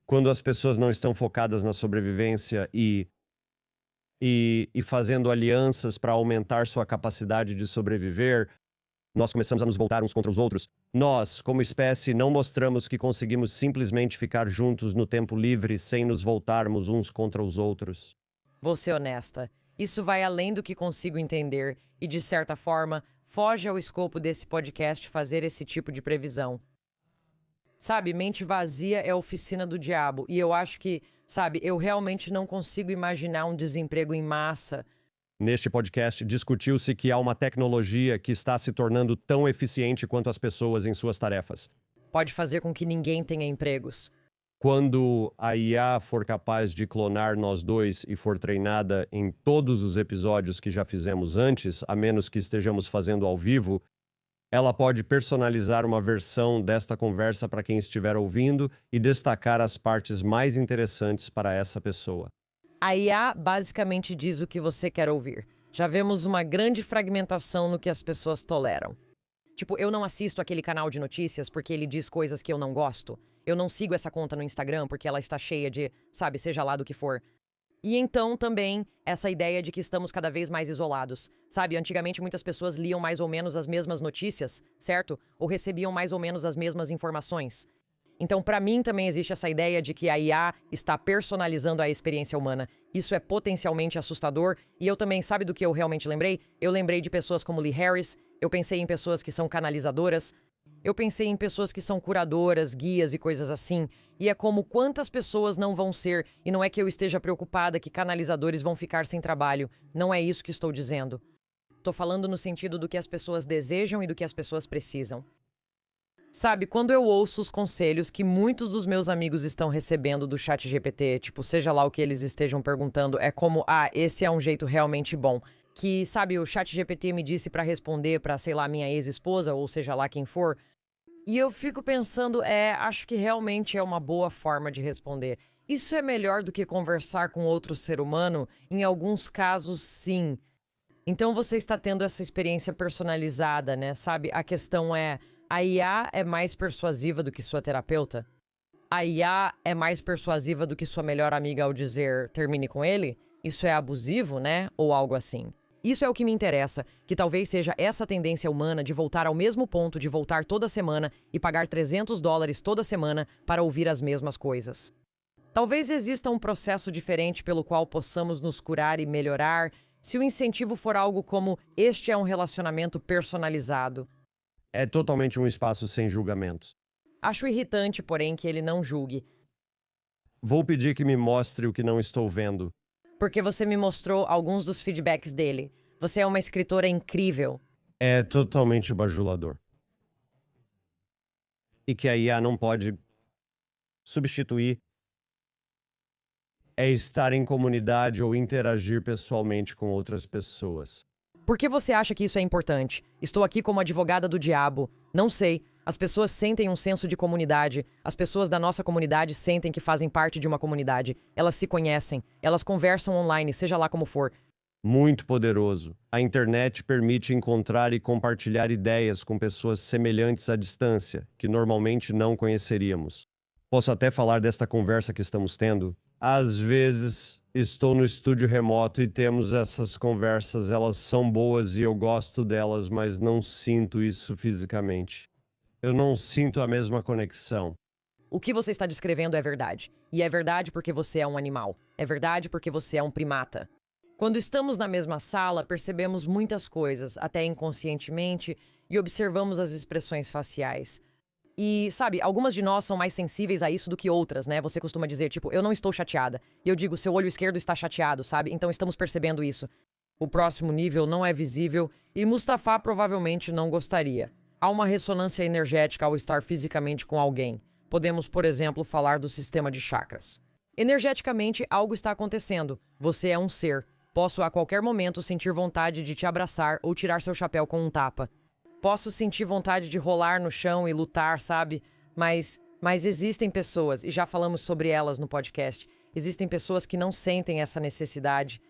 Quando as pessoas não estão focadas na sobrevivência e fazendo alianças para aumentar sua capacidade de sobreviver, Nós começamos a nos voltar uns contra os outros. Nós, como espécie, não mostramos que conseguimos simplesmente ficar juntos no tempo livre sem nos voltarmos uns contra os outros. Vou ser honesta. Isso vai além do que consigo entender e, de certa forma, foge ao escopo desse podcast fazer esse tipo de previsão. Sabe, mente vazia é a oficina do diabo e eu acho que, sabe, eu realmente não consigo imaginar um desemprego em massa. Neste podcast, discutiu-se que há uma tecnologia que está se tornando tão eficiente quanto as pessoas em suas tarefas. Pode fazer com que ninguém tenha empregos. Quando a IA for capaz de clonar nós dois e for treinada em todos os episódios que já fizemos antes, a menos que estejamos fazendo ao vivo, ela pode personalizar uma versão desta conversa para quem estiver ouvindo e destacar as partes mais interessantes para essa pessoa. A IA basicamente diz o que você quer ouvir. Já vemos uma grande fragmentação no que as pessoas toleram. Tipo, eu não assisto aquele canal de notícias porque ele diz coisas que eu não gosto. Eu não sigo essa conta no Instagram porque ela está cheia de, sabe, seja lá do que for. E então também essa ideia de que estamos cada vez mais isolados. Sabe, antigamente muitas pessoas liam mais ou menos as mesmas notícias, certo? Ou recebiam mais ou menos as mesmas informações. Então, para mim, também existe essa ideia de que a IA está personalizando a experiência humana. Isso é potencialmente assustador. E eu também, sabe do que eu realmente lembrei? Eu lembrei de pessoas como Lee Harris, eu pensei em pessoas que são canalizadoras, eu pensei em pessoas que são curadoras, guias e coisas assim. E é como quantas pessoas não vão ser, e não é que eu esteja preocupada que canalizadores vão ficar sem trabalho. Não é isso que estou dizendo. Estou falando no sentido do que as pessoas desejam e do que as pessoas precisam. Sabe, quando eu ouço os conselhos que muitos dos meus amigos estão recebendo do ChatGPT, tipo, seja lá o que eles estejam perguntando, é como, esse é um jeito realmente bom. Que, sabe, o ChatGPT me disse pra responder pra, sei lá, minha ex-esposa, ou seja lá quem for. E eu fico pensando, acho que realmente é uma boa forma de responder. Isso é melhor do que conversar com outro ser humano? Em alguns casos, sim. Então você está tendo essa experiência personalizada, né? Sabe, a questão é... A IA é mais persuasiva do que sua terapeuta? A IA é mais persuasiva do que sua melhor amiga ao dizer termine com ele? Isso é abusivo, né? Ou algo assim. Isso é o que me interessa, que talvez seja essa tendência humana de voltar ao mesmo ponto de voltar toda semana e pagar $300 toda semana para ouvir as mesmas coisas. Talvez exista um processo diferente pelo qual possamos nos curar e melhorar se o incentivo for algo como este é um relacionamento personalizado. É totalmente um espaço sem julgamentos. Acho irritante, porém, que ele não julgue. Vou pedir que me mostre o que não estou vendo. Porque você me mostrou alguns dos feedbacks dele. Você é uma escritora incrível. É totalmente bajulador. E que a IA não pode substituir é estar em comunidade ou interagir pessoalmente com outras pessoas. Por que você acha que isso é importante? Estou aqui como advogada do diabo. Não sei. As pessoas sentem um senso de comunidade. As pessoas da nossa comunidade sentem que fazem parte de uma comunidade. Elas se conhecem. Elas conversam online, seja lá como for. Muito poderoso. A internet permite encontrar e compartilhar ideias com pessoas semelhantes à distância, que normalmente não conheceríamos. Posso até falar desta conversa que estamos tendo? Às vezes, estou no estúdio remoto e temos essas conversas. Elas são boas e eu gosto delas, mas não sinto isso fisicamente. Eu não sinto a mesma conexão. O que você está descrevendo é verdade. E é verdade porque você é um animal. É verdade porque você é um primata. Quando estamos na mesma sala, percebemos muitas coisas, até inconscientemente, e observamos as expressões faciais. E, sabe, algumas de nós são mais sensíveis a isso do que outras, né? Você costuma dizer, tipo, eu não estou chateada. E eu digo, seu olho esquerdo está chateado, sabe? Então estamos percebendo isso. O próximo nível não é visível e Mustafa provavelmente não gostaria. Há uma ressonância energética ao estar fisicamente com alguém. Podemos, por exemplo, falar do sistema de chakras. Energeticamente, algo está acontecendo. Você é um ser. Posso a qualquer momento sentir vontade de te abraçar ou tirar seu chapéu com um tapa. Posso sentir vontade de rolar no chão e lutar, sabe? Mas existem pessoas, e já falamos sobre elas no podcast, existem pessoas que não sentem essa necessidade.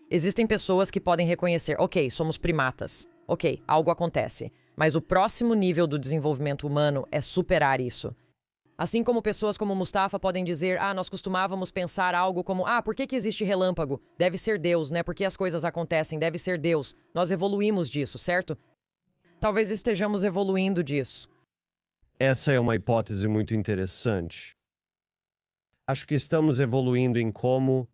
Existem pessoas que podem reconhecer, ok, somos primatas. Ok, algo acontece. Mas o próximo nível do desenvolvimento humano é superar isso. Assim como pessoas como Mustafa podem dizer, nós costumávamos pensar algo como, por que existe relâmpago? Deve ser Deus, né? Porque as coisas acontecem, deve ser Deus. Nós evoluímos disso, certo? Talvez estejamos evoluindo disso. Essa é uma hipótese muito interessante. Acho que estamos evoluindo em como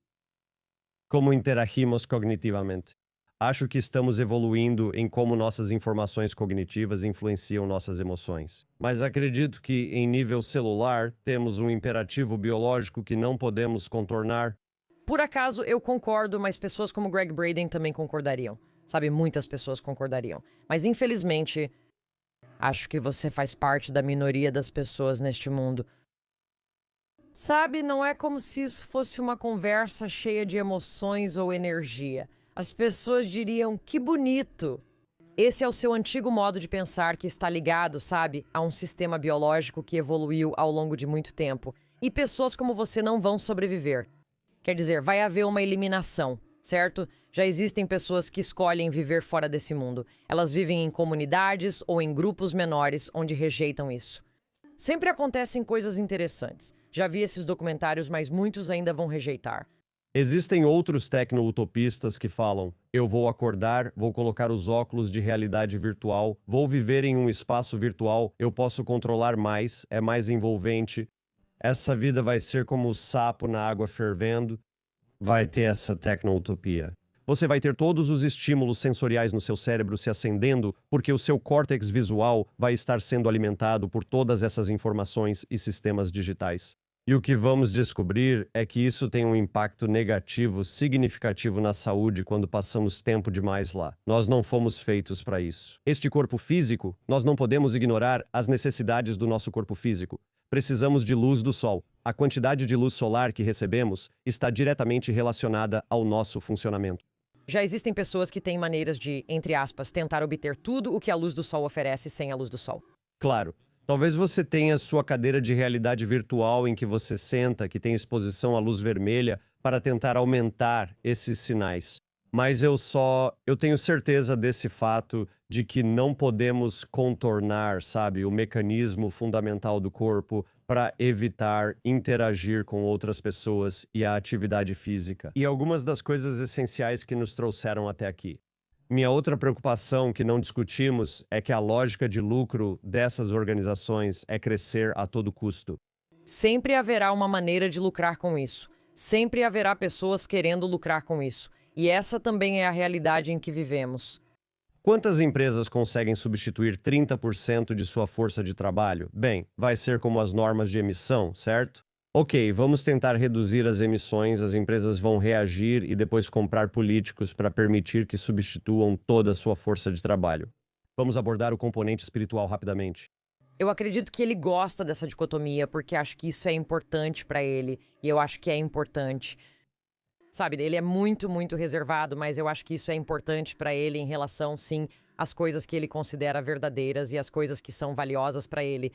interagimos cognitivamente. Acho que estamos evoluindo em como nossas informações cognitivas influenciam nossas emoções. Mas acredito que, em nível celular, temos um imperativo biológico que não podemos contornar. Por acaso, eu concordo, mas pessoas como Greg Braden também concordariam. Sabe, muitas pessoas concordariam. Mas, infelizmente, acho que você faz parte da minoria das pessoas neste mundo. Sabe, não é como se isso fosse uma conversa cheia de emoções ou energia. As pessoas diriam, que bonito. Esse é o seu antigo modo de pensar que está ligado, sabe, a um sistema biológico que evoluiu ao longo de muito tempo. E pessoas como você não vão sobreviver. Quer dizer, vai haver uma eliminação, certo? Já existem pessoas que escolhem viver fora desse mundo. Elas vivem em comunidades ou em grupos menores onde rejeitam isso. Sempre acontecem coisas interessantes. Já vi esses documentários, mas muitos ainda vão rejeitar. Existem outros tecno-utopistas que falam: eu vou acordar, vou colocar os óculos de realidade virtual, vou viver em um espaço virtual, eu posso controlar mais, é mais envolvente. Essa vida vai ser como o sapo na água fervendo. Vai ter essa tecno-utopia. Você vai ter todos os estímulos sensoriais no seu cérebro se acendendo, porque o seu córtex visual vai estar sendo alimentado por todas essas informações e sistemas digitais. E o que vamos descobrir é que isso tem um impacto negativo significativo na saúde quando passamos tempo demais lá. Nós não fomos feitos para isso. Este corpo físico, nós não podemos ignorar as necessidades do nosso corpo físico. Precisamos de luz do sol. A quantidade de luz solar que recebemos está diretamente relacionada ao nosso funcionamento. Já existem pessoas que têm maneiras de, entre aspas, tentar obter tudo o que a luz do sol oferece sem a luz do sol. Claro. Talvez você tenha sua cadeira de realidade virtual em que você senta, que tem exposição à luz vermelha, para tentar aumentar esses sinais. Mas eu tenho certeza desse fato de que não podemos contornar, sabe, o mecanismo fundamental do corpo para evitar interagir com outras pessoas e a atividade física. E algumas das coisas essenciais que nos trouxeram até aqui. Minha outra preocupação que não discutimos é que a lógica de lucro dessas organizações é crescer a todo custo. Sempre haverá uma maneira de lucrar com isso. Sempre haverá pessoas querendo lucrar com isso. E essa também é a realidade em que vivemos. Quantas empresas conseguem substituir 30% de sua força de trabalho? Bem, vai ser como as normas de emissão, certo? Ok, vamos tentar reduzir as emissões, as empresas vão reagir e depois comprar políticos para permitir que substituam toda a sua força de trabalho. Vamos abordar o componente espiritual rapidamente. Eu acredito que ele gosta dessa dicotomia porque acho que isso é importante para ele. E eu acho que é importante. Sabe, ele é muito, muito reservado, mas eu acho que isso é importante para ele em relação, sim, às coisas que ele considera verdadeiras e às coisas que são valiosas para ele.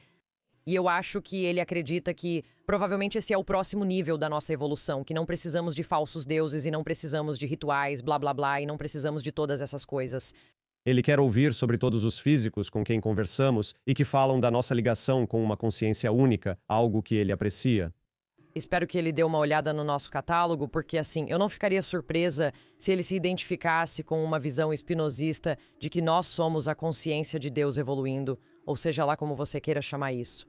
E eu acho que ele acredita que provavelmente esse é o próximo nível da nossa evolução, que não precisamos de falsos deuses e não precisamos de rituais, blá blá blá, e não precisamos de todas essas coisas. Ele quer ouvir sobre todos os físicos com quem conversamos e que falam da nossa ligação com uma consciência única, algo que ele aprecia. Espero que ele dê uma olhada no nosso catálogo, porque assim, eu não ficaria surpresa se ele se identificasse com uma visão espinosista de que nós somos a consciência de Deus evoluindo, ou seja lá como você queira chamar isso.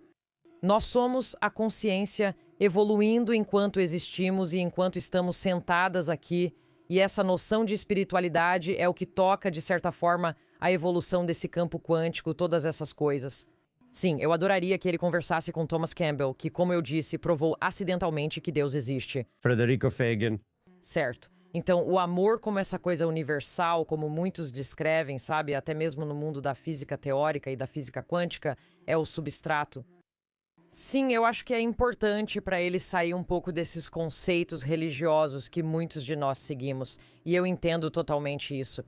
Nós somos a consciência evoluindo enquanto existimos e enquanto estamos sentadas aqui, e essa noção de espiritualidade é o que toca, de certa forma, a evolução desse campo quântico, todas essas coisas. Sim, eu adoraria que ele conversasse com Thomas Campbell, que, como eu disse, provou acidentalmente que Deus existe. Frederico Fagan. Certo. Então, o amor como essa coisa universal, como muitos descrevem, sabe, até mesmo no mundo da física teórica e da física quântica, é o substrato. Sim, eu acho que é importante para ele sair um pouco desses conceitos religiosos que muitos de nós seguimos, e eu entendo totalmente isso.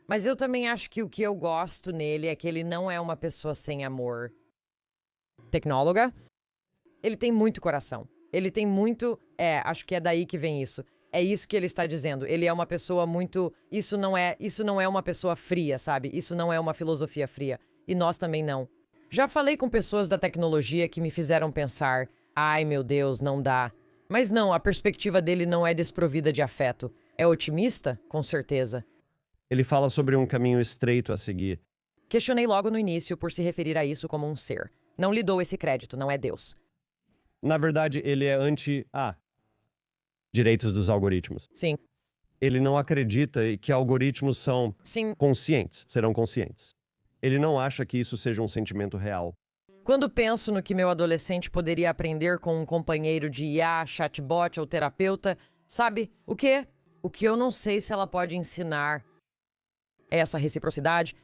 Mas eu também acho que o que eu gosto nele é que ele não é uma pessoa sem amor. Tecnóloga? Ele tem muito coração. Ele tem muito... acho que é daí que vem isso. É isso que ele está dizendo. Ele é uma pessoa muito... Isso não é uma pessoa fria, sabe? Isso não é uma filosofia fria. E nós também não. Já falei com pessoas da tecnologia que me fizeram pensar, ai meu Deus, não dá. Mas não, a perspectiva dele não é desprovida de afeto. É otimista? Com certeza. Ele fala sobre um caminho estreito a seguir. Questionei logo no início por se referir a isso como um ser. Não lhe dou esse crédito, não é Deus. Na verdade, ele é direitos dos algoritmos. Sim, Ele não acredita que algoritmos são sim. serão conscientes. Ele não acha que isso seja um sentimento real. Quando penso no que meu adolescente poderia aprender com um companheiro de IA, chatbot ou terapeuta, sabe o quê? O que eu não sei se ela pode ensinar é essa reciprocidade,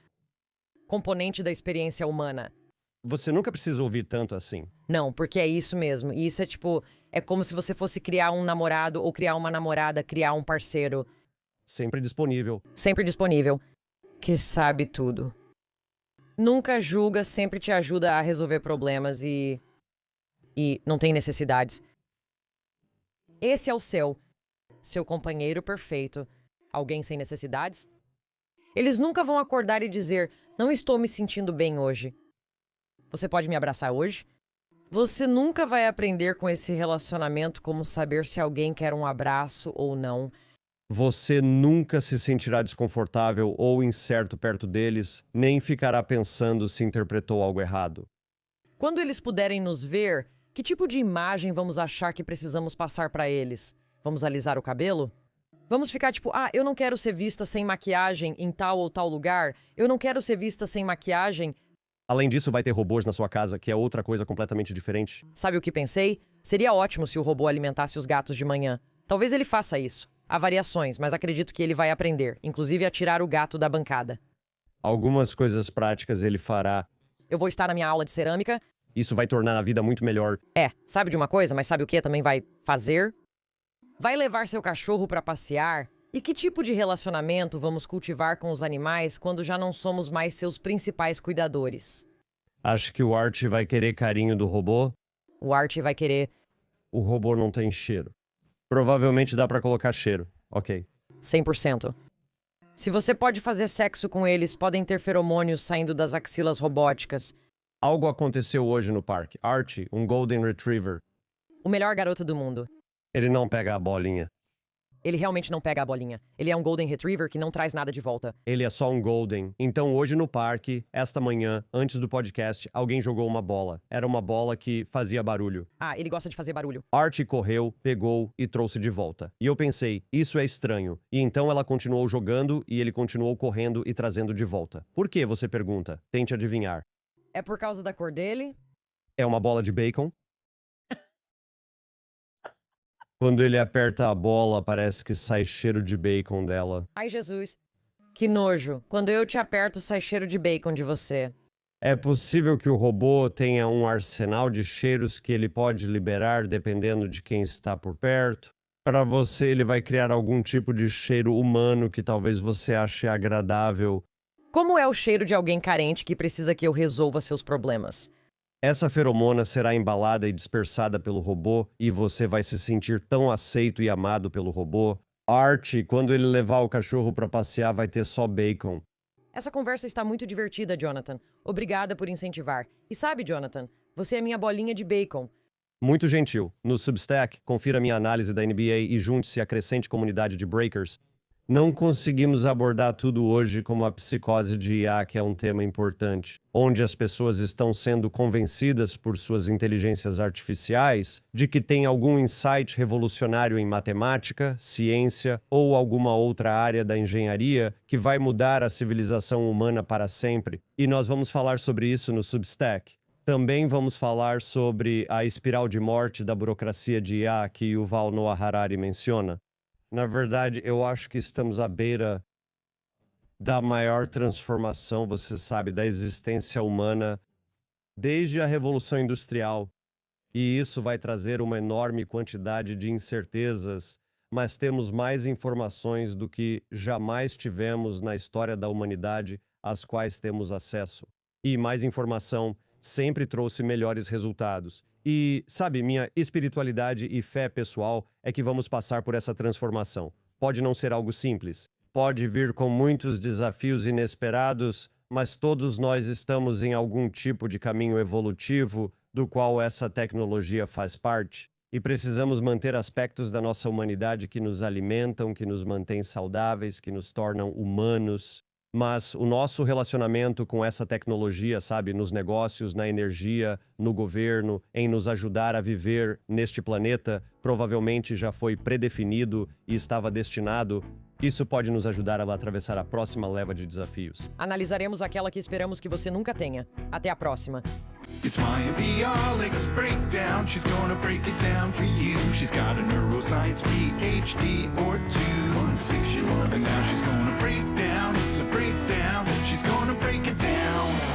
componente da experiência humana. Você nunca precisa ouvir tanto assim. Não, porque é isso mesmo. E isso é tipo, é como se você fosse criar um namorado ou criar uma namorada, criar um parceiro Sempre disponível. sempre disponível, que sabe tudo. Nunca julga, sempre te ajuda a resolver problemas e não tem necessidades. Esse é o seu companheiro perfeito. Alguém sem necessidades? Eles nunca vão acordar e dizer, não estou me sentindo bem hoje. Você pode me abraçar hoje? Você nunca vai aprender com esse relacionamento como saber se alguém quer um abraço ou não. Você nunca se sentirá desconfortável ou incerto perto deles, nem ficará pensando se interpretou algo errado. Quando eles puderem nos ver, que tipo de imagem vamos achar que precisamos passar para eles? Vamos alisar o cabelo? Vamos ficar tipo, eu não quero ser vista sem maquiagem em tal ou tal lugar. Eu não quero ser vista sem maquiagem. Além disso, vai ter robôs na sua casa, que é outra coisa completamente diferente. Sabe o que pensei? Seria ótimo se o robô alimentasse os gatos de manhã. Talvez ele faça isso. Há variações, mas acredito que ele vai aprender, inclusive a tirar o gato da bancada. Algumas coisas práticas ele fará. Eu vou estar na minha aula de cerâmica. Isso vai tornar a vida muito melhor. Sabe de uma coisa, mas sabe o que também vai fazer? Vai levar seu cachorro para passear? E que tipo de relacionamento vamos cultivar com os animais quando já não somos mais seus principais cuidadores? Acho que o Art vai querer carinho do robô. O Art vai querer O robô não tem cheiro. Provavelmente dá pra colocar cheiro. Ok. 100%. Se você pode fazer sexo com eles, podem ter feromônios saindo das axilas robóticas. Algo aconteceu hoje no parque. Art, um Golden Retriever. O melhor garoto do mundo. Ele não pega a bolinha. Ele realmente não pega a bolinha. Ele é um Golden Retriever que não traz nada de volta. Ele é só um Golden. Então hoje no parque, esta manhã, antes do podcast, alguém jogou uma bola. Era uma bola que fazia barulho. Ele gosta de fazer barulho. Art correu, pegou e trouxe de volta. E eu pensei, isso é estranho. E então ela continuou jogando e ele continuou correndo e trazendo de volta. Por que, você pergunta? Tente adivinhar. É por causa da cor dele? É uma bola de bacon? Quando ele aperta a bola, parece que sai cheiro de bacon dela. Ai, Jesus. Que nojo. Quando eu te aperto, sai cheiro de bacon de você. É possível que o robô tenha um arsenal de cheiros que ele pode liberar dependendo de quem está por perto. Para você, ele vai criar algum tipo de cheiro humano que talvez você ache agradável. Como é o cheiro de alguém carente que precisa que eu resolva seus problemas? Essa feromona será embalada e dispersada pelo robô e você vai se sentir tão aceito e amado pelo robô. Art, quando ele levar o cachorro para passear, vai ter só bacon. Essa conversa está muito divertida, Jonathan. Obrigada por incentivar. E sabe, Jonathan, você é minha bolinha de bacon. Muito gentil. No Substack, confira minha análise da NBA e junte-se à crescente comunidade de Breakers. Não conseguimos abordar tudo hoje como a psicose de IA, que é um tema importante, onde as pessoas estão sendo convencidas por suas inteligências artificiais de que tem algum insight revolucionário em matemática, ciência ou alguma outra área da engenharia que vai mudar a civilização humana para sempre. E nós vamos falar sobre isso no Substack. Também vamos falar sobre a espiral de morte da burocracia de IA que Yuval Noah Harari menciona. Na verdade, eu acho que estamos à beira da maior transformação, você sabe, da existência humana desde a Revolução Industrial. E isso vai trazer uma enorme quantidade de incertezas, mas temos mais informações do que jamais tivemos na história da humanidade, às quais temos acesso. E mais informação sempre trouxe melhores resultados. E, sabe, minha espiritualidade e fé pessoal é que vamos passar por essa transformação. Pode não ser algo simples, pode vir com muitos desafios inesperados, mas todos nós estamos em algum tipo de caminho evolutivo do qual essa tecnologia faz parte. E precisamos manter aspectos da nossa humanidade que nos alimentam, que nos mantêm saudáveis, que nos tornam humanos. Mas o nosso relacionamento com essa tecnologia, sabe, nos negócios, na energia, no governo, em nos ajudar a viver neste planeta, provavelmente já foi predefinido e estava destinado. Isso pode nos ajudar a atravessar a próxima leva de desafios. Analisaremos aquela que esperamos que você nunca tenha. Até a próxima. It's Maya Bialik's breakdown. She's gonna break it down for you. She's got a neuroscience PhD or two. One fiction, and now she's gonna break down. It's a breakdown. She's gonna break it down.